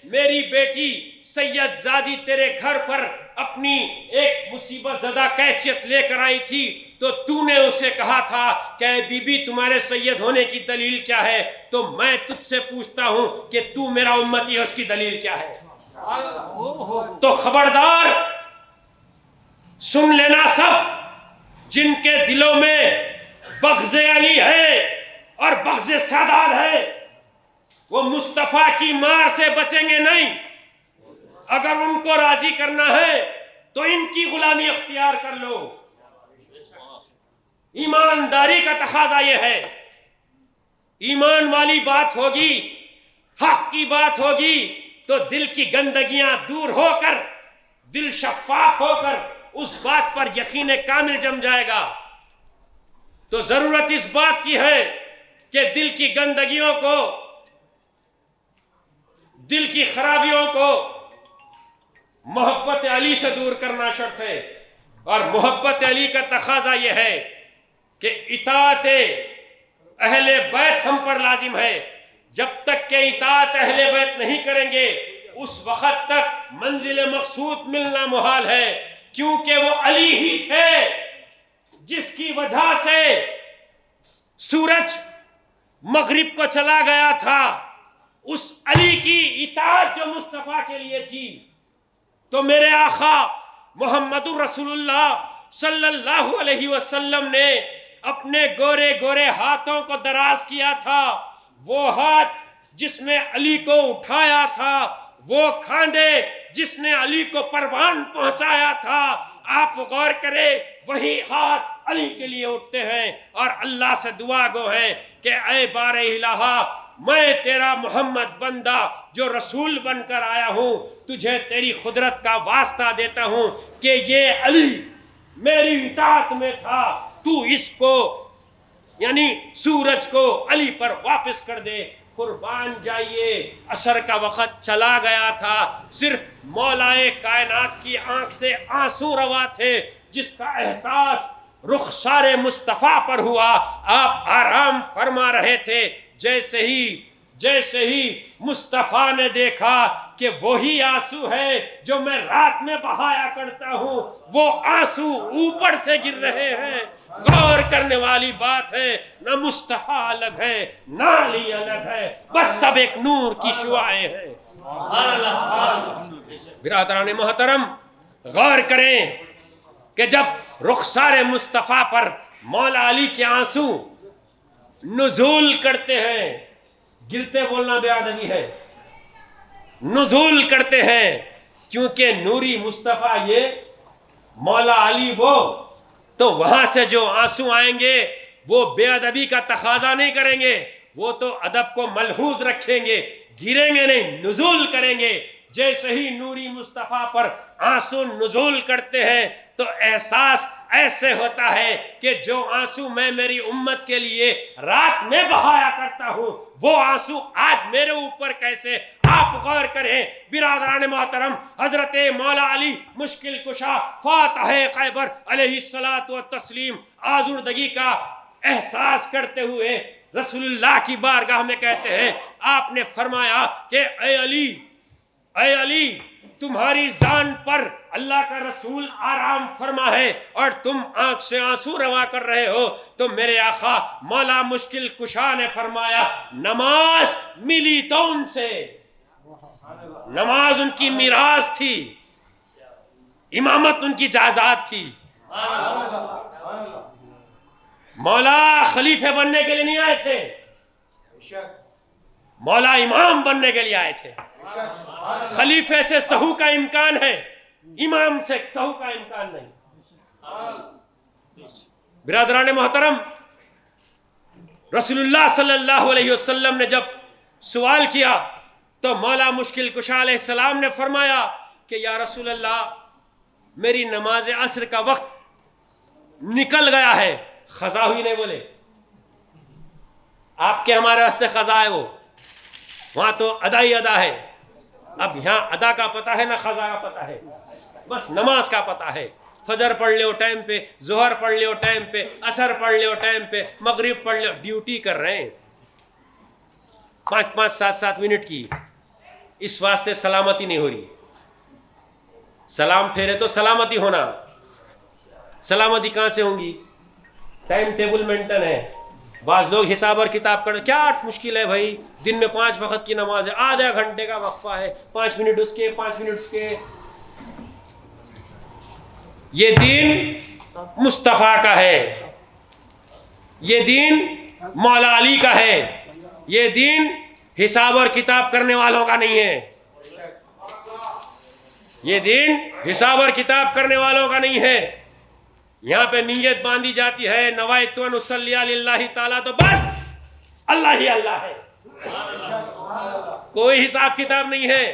میری بیٹی سید زادی تیرے گھر پر اپنی ایک مصیبت زدہ کیفیت لے کر آئی تھی، تو نے اسے کہا تھا کہ اے بی بی تمہارے سید ہونے کی دلیل کیا ہے؟ تو میں تجھ سے پوچھتا ہوں کہ تو میرا امتی ہے، اس کی دلیل کیا ہے؟ تو خبردار سن لینا سب، جن کے دلوں میں بغض علی ہے اور بغض سادات ہے، وہ مصطفیٰ کی مار سے بچیں گے نہیں۔ اگر ان کو راضی کرنا ہے تو ان کی غلامی اختیار کر لو۔ ایمانداری کا تقاضا یہ ہے، ایمان والی بات ہوگی، حق کی بات ہوگی تو دل کی گندگیاں دور ہو کر، دل شفاف ہو کر اس بات پر یقین کامل جم جائے گا۔ تو ضرورت اس بات کی ہے کہ دل کی گندگیوں کو، دل کی خرابیوں کو محبت علی سے دور کرنا شرط ہے، اور محبت علی کا تقاضا یہ ہے کہ اطاعت اہل بیت ہم پر لازم ہے۔ جب تک کہ اطاعت اہل بیت نہیں کریں گے اس وقت تک منزل مقصود ملنا محال ہے، کیونکہ وہ علی ہی تھے جس کی وجہ سے سورج مغرب کو چلا گیا تھا، اس علی کی اطاعت جو مصطفیٰ کے لیے تھی۔ تو میرے آقا محمد الرسول اللہ صلی اللہ علیہ وسلم نے اپنے گورے گورے ہاتھوں کو دراز کیا تھا، وہ ہاتھ جس نے علی کو اٹھایا تھا، وہ کھاندے جس نے علی کو پروان پہنچایا تھا۔ آپ غور کریں، وہی ہاتھ علی کے لیے اٹھتے ہیں، اور اللہ سے دعا گو ہے کہ اے بار الہا، میں تیرا محمد بندہ جو رسول بن کر آیا ہوں، تجھے تیری قدرت کا واسطہ دیتا ہوں کہ یہ علی میری اطاعت میں تھا، تو اس کو یعنی سورج کو علی پر واپس کر دے۔ قربان جائیے، عصر کا وقت چلا گیا تھا، صرف مولائے کائنات کی آنکھ سے آنسو روا تھے، جس کا احساس رخسار مصطفیٰ پر ہوا۔ آپ آرام فرما رہے تھے، جیسے ہی مصطفیٰ نے دیکھا کہ وہی آنسو ہے جو میں رات میں بہایا کرتا ہوں، وہ آنسو اوپر سے گر رہے ہیں۔ غور کرنے والی بات ہے، نہ مصطفیٰ الگ ہے نہ علی الگ ہے، بس سب ایک نور کی شعاعیں ہیں۔ برادران محترم، غور کریں کہ جب رخسار مصطفیٰ پر مولا علی کے آنسو نزول کرتے ہیں، گرتے بولنا بے ادبی ہے، نزول کرتے ہیں، کیونکہ نوری مصطفیٰ یہ مولا علی وہ، تو وہاں سے جو آنسو آئیں گے وہ بے ادبی کا تقاضا نہیں کریں گے، وہ تو ادب کو ملحوظ رکھیں گے، گریں گے نہیں، نزول کریں گے۔ جیسے ہی نوری مصطفیٰ پر آنسو نزول کرتے ہیں تو احساس ایسے ہوتا ہے کہ جو آنسو میں میری امت کے لیے رات میں بہایا کرتا ہوں وہ آنسو آج میرے اوپر کیسے، آپ غور کریں برادران محترم۔ حضرت مولا علی مشکل کشا فاتح خیبر علیہ الصلاۃ والتسلیم آزردگی کا احساس کرتے ہوئے رسول اللہ کی بارگاہ میں کہتے ہیں، آپ نے فرمایا کہ اے علی تمہاری جان پر اللہ کا رسول آرام فرما ہے اور تم آنکھ سے آنسو روا کر رہے ہو۔ تو میرے آقا مولا مشکل کشا نے فرمایا نماز ملی تو ان سے، نماز ان کی میراث تھی، امامت ان کی جائیداد تھی۔ مولا خلیفے بننے کے لیے نہیں آئے تھے، مولا امام بننے کے لیے آئے تھے۔ خلیفے سے سہو کا امکان ہے، امام سے سہو کا امکان نہیں۔ برادران محترم، رسول اللہ صلی اللہ علیہ وسلم نے جب سوال کیا تو مولا مشکل کشا علیہ السلام نے فرمایا کہ یا رسول اللہ میری نماز عصر کا وقت نکل گیا ہے، قضا ہوئی نہیں بولے، آپ کے ہمارے راستے قضا ہے، وہ وہاں تو ادا ہی ادا ہے، اب یہاں ادا کا پتہ ہے نہ قضا کا پتہ ہے، بس نماز کا پتہ ہے۔ فجر پڑھ لو ٹائم پہ، ظہر پڑھ لو ٹائم پہ، عصر پڑھ لو ٹائم پہ، مغرب پڑھ لو، ڈیوٹی کر رہے ہیں 5-5 7-7 منٹ کی، اس واسطے سلامتی نہیں ہو رہی۔ سلام پھیرے تو سلامتی ہونا، سلامتی کہاں سے ہوں گی؟ ٹائم ٹیبل مینٹن ہے۔ بعض لوگ حساب اور کتاب کر، کیا مشکل ہے بھائی، دن میں 5 وقت کی نماز ہے، آدھا گھنٹے کا وقفہ ہے، 5 منٹ اس کے 5 منٹ اس کے۔ یہ دین مصطفیٰ کا ہے، یہ دین مولا علی کا ہے، یہ دین حساب اور کتاب کرنے والوں کا نہیں ہے، یہ دین حساب اور کتاب کرنے والوں کا نہیں ہے۔ یہاں پہ نیت باندھی جاتی ہے نوایت ان اصلی للہ تعالیٰ، تو بس اللہ ہی اللہ ہے، کوئی حساب کتاب نہیں ہے۔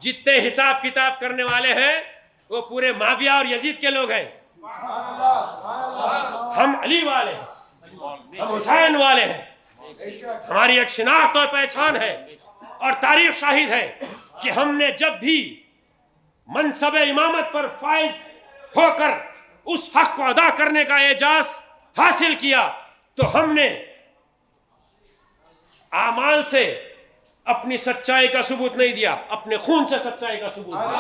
جتنے حساب کتاب کرنے والے ہیں وہ پورے معاویہ اور یزید کے لوگ ہیں، ہم علی والے ہیں، ہم حسین والے ہیں، ہماری ایک شناخت اور پہچان ہے، اور تاریخ شاہد ہے کہ ہم نے جب بھی منصب امامت پر فائز ہو کر اس حق کو ادا کرنے کا اعزاز حاصل کیا تو ہم نے اعمال سے اپنی سچائی کا ثبوت نہیں دیا، اپنے خون سے سچائی کا ثبوت دیا۔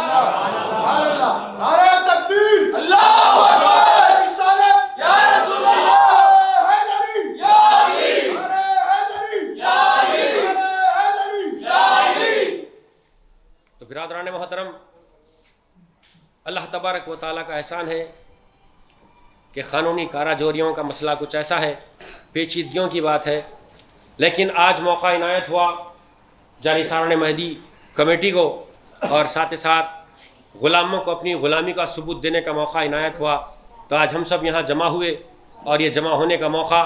نعرہ تکبیر، اللہ اکبر، رسالت یا رسول اللہ، حیدری یا علی، حیدری یا علی، حیدری یا علی۔ تو برادران محترم، اللہ تبارک و تعالیٰ کا احسان ہے کہ قانونی کارہ جوریوں کا مسئلہ کچھ ایسا ہے، پیچیدگیوں کی بات ہے، لیکن آج موقع عنایت ہوا جانثاران مہدی کمیٹی کو، اور ساتھ ساتھ غلاموں کو اپنی غلامی کا ثبوت دینے کا موقع عنایت ہوا، تو آج ہم سب یہاں جمع ہوئے، اور یہ جمع ہونے کا موقع،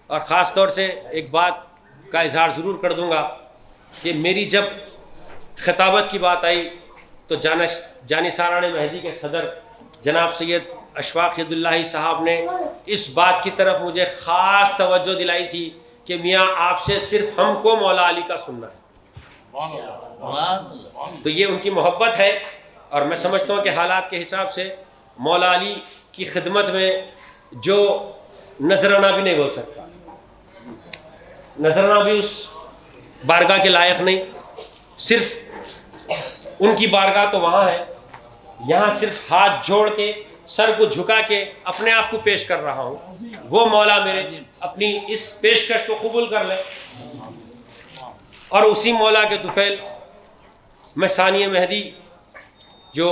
اور خاص طور سے ایک بات کا اظہار ضرور کر دوں گا کہ میری جب خطابت کی بات آئی تو جانثاران مہدی کے صدر جناب سید اشفاق ید اللہ صاحب نے اس بات کی طرف مجھے خاص توجہ دلائی تھی کہ میاں آپ سے صرف ہم کو مولا علی کا سننا ہے۔ تو یہ ان کی محبت ہے، اور میں سمجھتا ہوں کہ حالات کے حساب سے مولا علی کی خدمت میں جو نذرانہ بھی نہیں بول سکتا، نذرانہ بھی اس بارگاہ کے لائق نہیں، صرف ان کی بارگاہ تو وہاں ہے، یہاں صرف ہاتھ جوڑ کے سر کو جھکا کے اپنے آپ کو پیش کر رہا ہوں، وہ مولا میرے اپنی اس پیشکش کو قبول کر لے، اور اسی مولا کے طفیل میں ثانی مہدی جو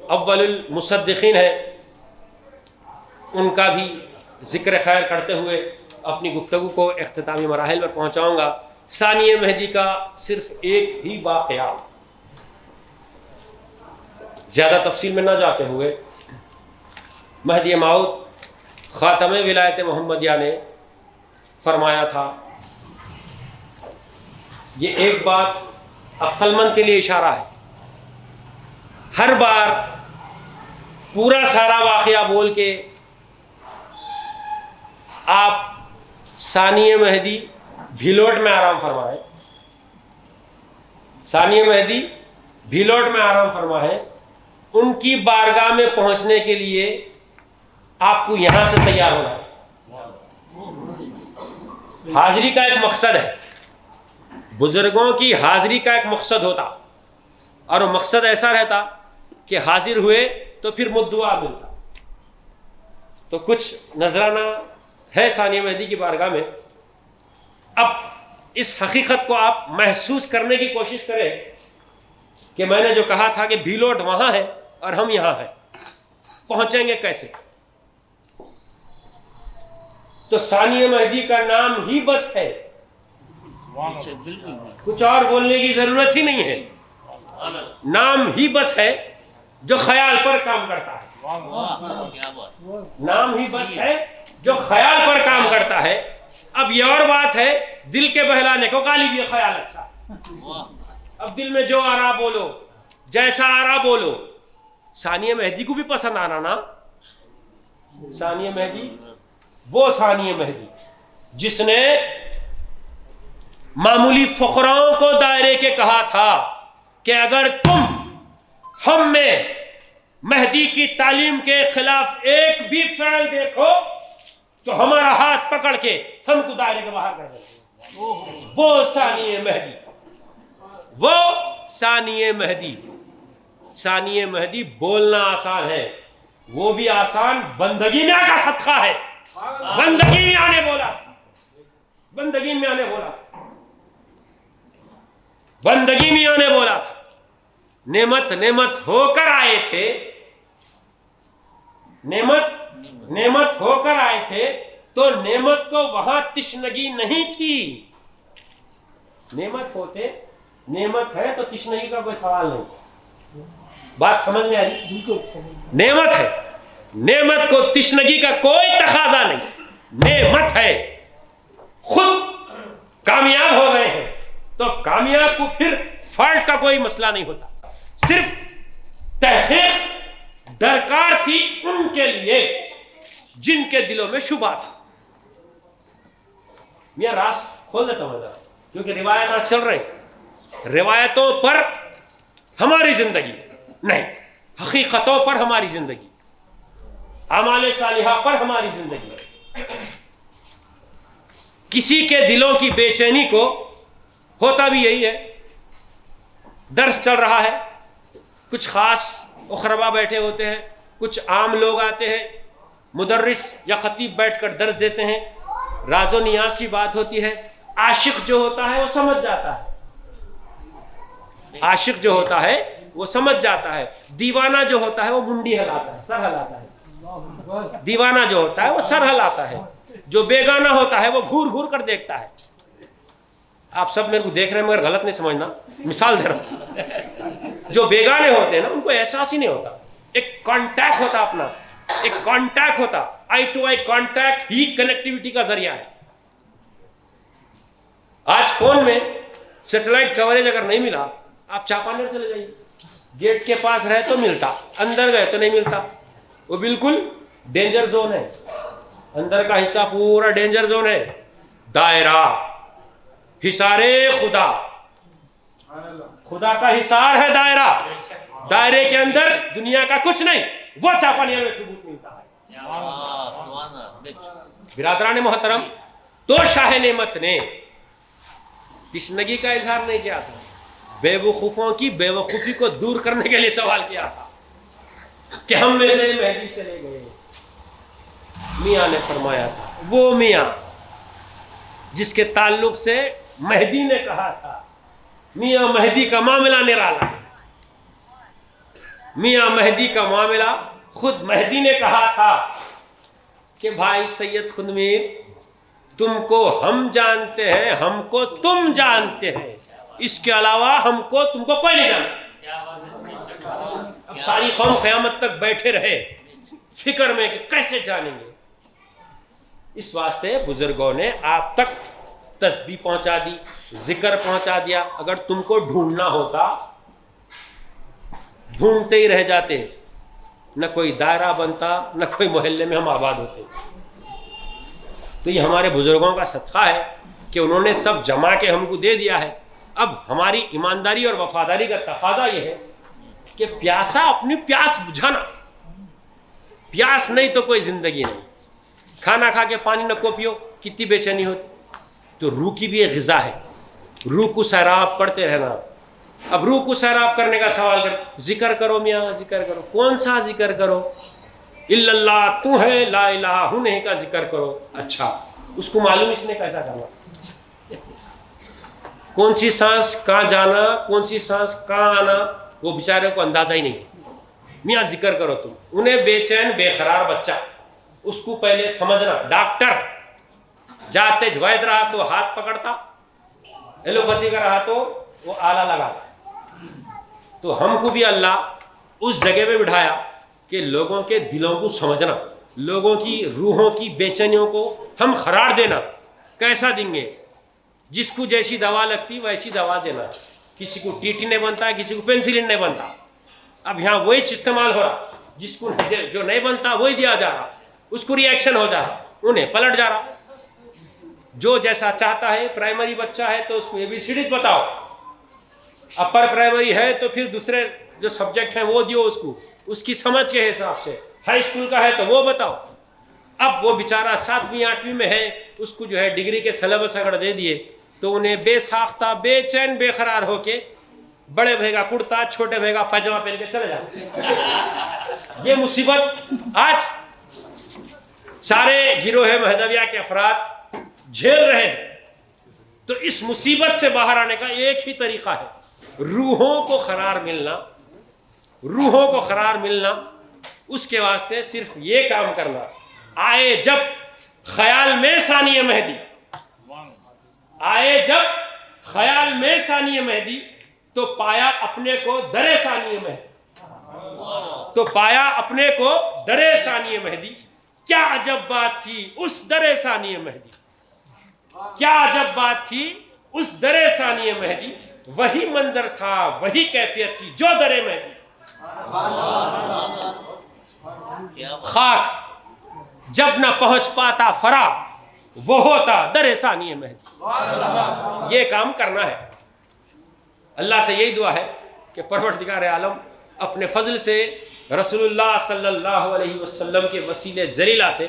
اول المصدقین ہے ان کا بھی ذکر خیر کرتے ہوئے اپنی گفتگو کو اختتامی مراحل پر پہنچاؤں گا۔ ثانی مہدی کا صرف ایک ہی واقعہ، زیادہ تفصیل میں نہ جاتے ہوئے، مہدی موعود خاتم ولایت محمدیہ نے فرمایا تھا، یہ ایک بات عقل مند کے لیے اشارہ ہے، ہر بار پورا سارا واقعہ بول کے آپ ثانی مہدی بھیلوٹ میں آرام فرمائیں، ثانی مہدی بھیلوٹ میں آرام فرمائیں، ان کی بارگاہ میں پہنچنے کے لیے آپ کو یہاں سے تیار ہونا ہے۔ حاضری کا ایک مقصد ہے، بزرگوں کی حاضری کا ایک مقصد ہوتا، اور وہ مقصد ایسا رہتا کہ حاضر ہوئے تو پھر مدعا ملتا۔ تو کچھ نذرانہ ہے ثانی مہدی کی بارگاہ میں۔ اب اس حقیقت کو آپ محسوس کرنے کی کوشش کریں کہ میں نے جو کہا تھا کہ بھیلوٹ وہاں ہے اور ہم یہاں ہیں، پہنچیں گے کیسے؟ تو ثانی مہدی کا نام ہی بس ہے، کچھ اور بولنے کی ضرورت ہی نہیں ہے۔ نام ہی بس ہے جو خیال پر کام کرتا ہے، نام ہی بس ہے جو خیال پر کام کرتا ہے۔ اب یہ اور بات ہے دل کے بہلانے کو غالب یہ خیال اچھا، اب دل میں جو آ رہا بولو، جیسا آ رہا بولو۔ ثانی مہدی کو بھی پسند آنا نا، ثانی مہدی وہ ثانی مہدی جس نے معمولی فقراؤں کو دائرے کے کہا تھا کہ اگر تم ہم میں مہدی کی تعلیم کے خلاف ایک بھی فعل دیکھو تو ہمارا ہاتھ پکڑ کے ہم کو دائرے کے باہر کر دیں۔ وہ ثانی مہدی، وہ ثانی مہدی۔ ثانی مہدی بولنا آسان ہے، وہ بھی آسان بندگی میں کا صدقہ ہے۔ بندگی میں آنے بولا، بندگی میں آنے بولا، بندگی میں آنے بولا تھا۔ نعمت ہو کر آئے تھے، نعمت ہو کر آئے تھے تو نعمت کو وہاں تشنگی نہیں تھی۔ نعمت ہے تو تشنگی کا کوئی سوال نہیں۔ بات سمجھ میں آئی؟ نعمت ہے، نعمت کو تشنگی کا کوئی تقاضا نہیں، نعمت ہے۔ خود کامیاب ہو گئے ہیں تو کامیاب کو پھر فالٹ کا کوئی مسئلہ نہیں ہوتا، صرف تحقیق درکار تھی ان کے لیے جن کے دلوں میں شبہ تھا۔ میں راز کھول دیتا ہوں کیونکہ روایات چل رہے ہیں، روایتوں پر ہماری زندگی نہیں، حقیقتوں پر ہماری زندگی، اعمال صالحہ پر ہماری زندگی۔ کسی کے دلوں کی بے چینی کو ہوتا بھی یہی ہے، درس چل رہا ہے، کچھ خاص اخربا بیٹھے ہوتے ہیں، کچھ عام لوگ آتے ہیں، مدرس یا خطیب بیٹھ کر درس دیتے ہیں، راز و نیاز کی بات ہوتی ہے۔ عاشق جو ہوتا ہے وہ سمجھ جاتا ہے، عاشق جو ہوتا ہے وہ سمجھ جاتا ہے، دیوانہ جو ہوتا ہے وہ منڈی ہلاتا ہے، سر ہلاتا ہے۔ دیوانہ جو ہوتا ہے وہ سر ہلاتا ہے، جو بیگانہ ہوتا ہے وہ گھور گھور کر دیکھتا ہے۔ آپ سب میرے کو دیکھ رہے ہیں مگر غلط نہیں سمجھنا، مثال دے رہا ہوں۔ جو بیگانے ہوتے ہیں نا ان کو احساس ہی نہیں ہوتا، ایک کانٹیکٹ ہوتا اپنا، ایک کانٹیکٹ ہوتا، آئی ٹو آئی کانٹیکٹ ہی کنیکٹیوٹی کا ذریعہ ہے۔ آج فون میں سیٹلائٹ کوریج اگر نہیں ملا، آپ چاپانے چلے جائیے، گیٹ کے پاس رہے تو ملتا، اندر گئے تو نہیں ملتا، وہ بالکل ڈینجر زون ہے، اندر کا حصہ پورا ڈینجر زون ہے۔ دائرہ حصار خدا، خدا کا حصار ہے دائرہ، دائرے کے اندر دنیا کا کچھ نہیں، وہ چاپانیہ میں ثبوت ملتا ہے۔ برادران محترم، تو شاہ نعمت نے تشنگی کا اظہار نہیں کیا تھا، بے وقوفوں کی بے وقوفی کو دور کرنے کے لیے سوال کیا تھا کہ ہم میں سے مہدی چلے گئے۔ میاں نے فرمایا تھا، وہ میاں جس کے تعلق سے مہدی نے کہا تھا میاں مہدی کا معاملہ نرالا، میاں مہدی کا معاملہ خود مہدی نے کہا تھا کہ بھائی سید خنمیر، تم کو ہم جانتے ہیں، ہم کو تم جانتے ہیں، اس کے علاوہ ہم کو تم کو کوئی نہیں جانتا۔ اب ساری قوم قیامت تک بیٹھے رہے فکر میں کہ کیسے جانیں گے۔ اس واسطے بزرگوں نے آپ تک تسبیح پہنچا دی، ذکر پہنچا دیا۔ اگر تم کو ڈھونڈنا ہوتا ڈھونڈتے ہی رہ جاتے، نہ کوئی دائرہ بنتا، نہ کوئی محلے میں ہم آباد ہوتے۔ تو یہ ہمارے بزرگوں کا صدقہ ہے کہ انہوں نے سب جمع کے ہم کو دے دیا ہے. اب ہماری ایمانداری اور وفاداری کا تقاضا یہ ہے کہ پیاسا اپنی پیاس بجھانا. پیاس نہیں تو کوئی زندگی نہیں. کھانا کھا کے پانی نہ کو پیو, کتنی بے چینی ہوتی. تو روح کی بھی ایک غذا ہے, روح کو سیراب کرتے رہنا. اب روح کو سیراب کرنے کا سوال کر, ذکر کرو میاں ذکر کرو. کون سا ذکر کرو؟ الا اللہ تو ہے, لا الہ ہوں نہیں کا ذکر کرو. اچھا, اس کو معلوم اس نے کیسا کرنا, کون سی سانس کہاں جانا, کون سی سانس کہاں آنا, وہ بیچارے کو اندازہ ہی نہیں. میاں ذکر کرو تم. انہیں بے چین بے قرار بچہ, اس کو پہلے سمجھنا. ڈاکٹر جاتے وید رہا تو ہاتھ پکڑتا, ایلوپیتھی کا رہا تو وہ آلہ لگاتا. تو ہم کو بھی اللہ اس جگہ پہ بٹھایا کہ لوگوں کے دلوں کو سمجھنا, لوگوں کی روحوں کی بے چینیوں کو ہم قرار دینا. کیسا دیں گے؟ جس کو جیسی دوا لگتی ویسی دوا دینا. کسی کو ٹی ٹی نہیں بنتا ہے, کسی کو پینسلن نہیں بنتا. اب یہاں وہی استعمال ہو رہا, جس کو جو نہیں بنتا وہی دیا جا رہا, اس کو ری ایکشن ہو جا رہا, انہیں پلٹ جا رہا. جو جیسا چاہتا ہے, پرائمری بچہ ہے تو اس کو ABCD بتاؤ, اپر پرائمری ہے تو پھر دوسرے جو سبجیکٹ ہیں وہ دیو اس کو, اس کی سمجھ کے حساب سے. ہائی اسکول کا ہے تو وہ بتاؤ. اب وہ بیچارہ 7ویں 8ویں میں ہے, اس کو جو ہے ڈگری کے سلیبس اگر دے دیے تو انہیں بے ساختہ بے چین بے قرار ہو کے بڑے بھائی کا کرتا چھوٹے بھائی کا پاجامہ پہن کے چلے جاتے. یہ مصیبت آج سارے گروہ مہدویہ کے افراد جھیل رہے ہیں. تو اس مصیبت سے باہر آنے کا ایک ہی طریقہ ہے, روحوں کو قرار ملنا. روحوں کو قرار ملنا, اس کے واسطے صرف یہ کام کرنا. آئے جب خیال میں ثانی مہدی, آئے جب خیال میں ثانی مہدی, تو پایا اپنے کو در ثانی مہدی, تو پایا اپنے کو در ثانی مہدی. کیا عجب بات تھی اس در ثانی مہدی, کیا عجب بات تھی اس در ثانی مہدی. وہی منظر تھا, وہی کیفیت تھی جو در مہدی. خاک جب نہ پہنچ پاتا فرا, وہ ہوتا در ثانی مہدی. یہ کام کرنا ہے. اللہ سے یہی دعا ہے کہ پروردگار عالم اپنے فضل سے رسول اللہ صلی اللہ علیہ وسلم کے وسیلے جلیلہ سے,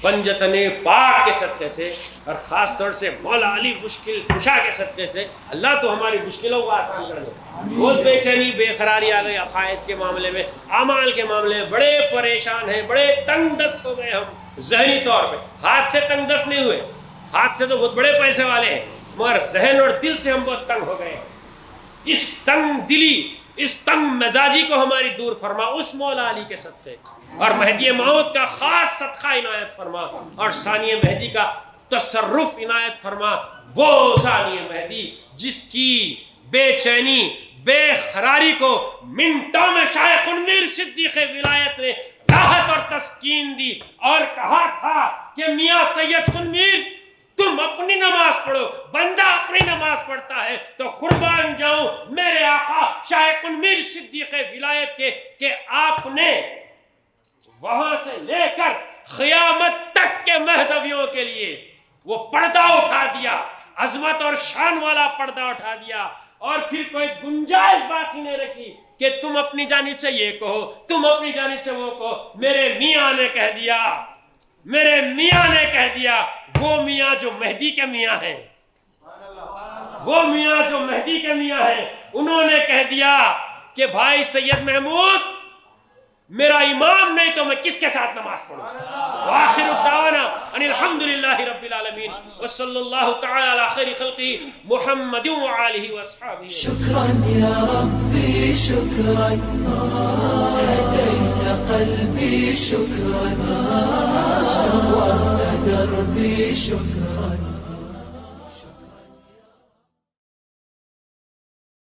پنجتن پاک کے صدقے سے, اور خاص طور سے مولا علی مشکل کشا کے صدقے سے اللہ تو ہماری مشکلوں کو آسان کر دے. بہت بے چینی بے قراری آ گئی عقائد کے معاملے میں, اعمال کے معاملے میں بڑے پریشان ہیں, بڑے تنگ دست ہو گئے ہم ذہنی طور پہ. ہاتھ سے تنگ دست نہیں ہوئے, ہاتھ سے تو بہت بڑے پیسے والے ہیں, مگر ذہن اور دل سے ہم بہت تنگ ہو گئے ہیں. اس تنگ دلی, اس تنگ مزاجی کو ہماری دور فرما اس مولا علی کے صدقے, اور مہدی موعود کا خاص صدقہ عنایت فرما, اور ثانی مہدی کا تصرف عنایت فرما. وہ ثانی مہدی جس کی بے چینی بے قراری کو منٹوں میں شاہ خنویر صدیق ولایت نے راحت اور تسکین دی, اور کہا تھا کہ میاں سید خنویر تم اپنی نماز پڑھو, بندہ اپنی نماز پڑھتا ہے تو قربان جاؤں میرے آقا شاہ قنویر صدیق ولایت کے, کہ آپ نے وہاں سے لے کر قیامت تک کے مہدویوں کے لیے وہ پردہ اٹھا دیا, عظمت اور شان والا پردہ اٹھا دیا, اور پھر کوئی گنجائش باقی نہیں رکھی کہ تم اپنی جانب سے یہ کہو, تم اپنی جانب سے وہ کہو. میرے میاں نے کہہ دیا, میرے میاں نے کہہ دیا, وہ میاں جو مہدی کے میاں ہیں, وہ میاں جو مہدی کے میاں ہیں, انہوں نے کہہ دیا کہ بھائی سید محمود میرا امام نہیں تو میں کس کے ساتھ نماز پڑھوں. وآخر الدعوانا ان الحمدللہ رب العالمین وصلی اللہ تعالی علی خیر خلقہ محمد وآلہ واصحابہ. شکرا یا ربی شکرا, هدیت قلبی شکرا, نورت دربی شکرا.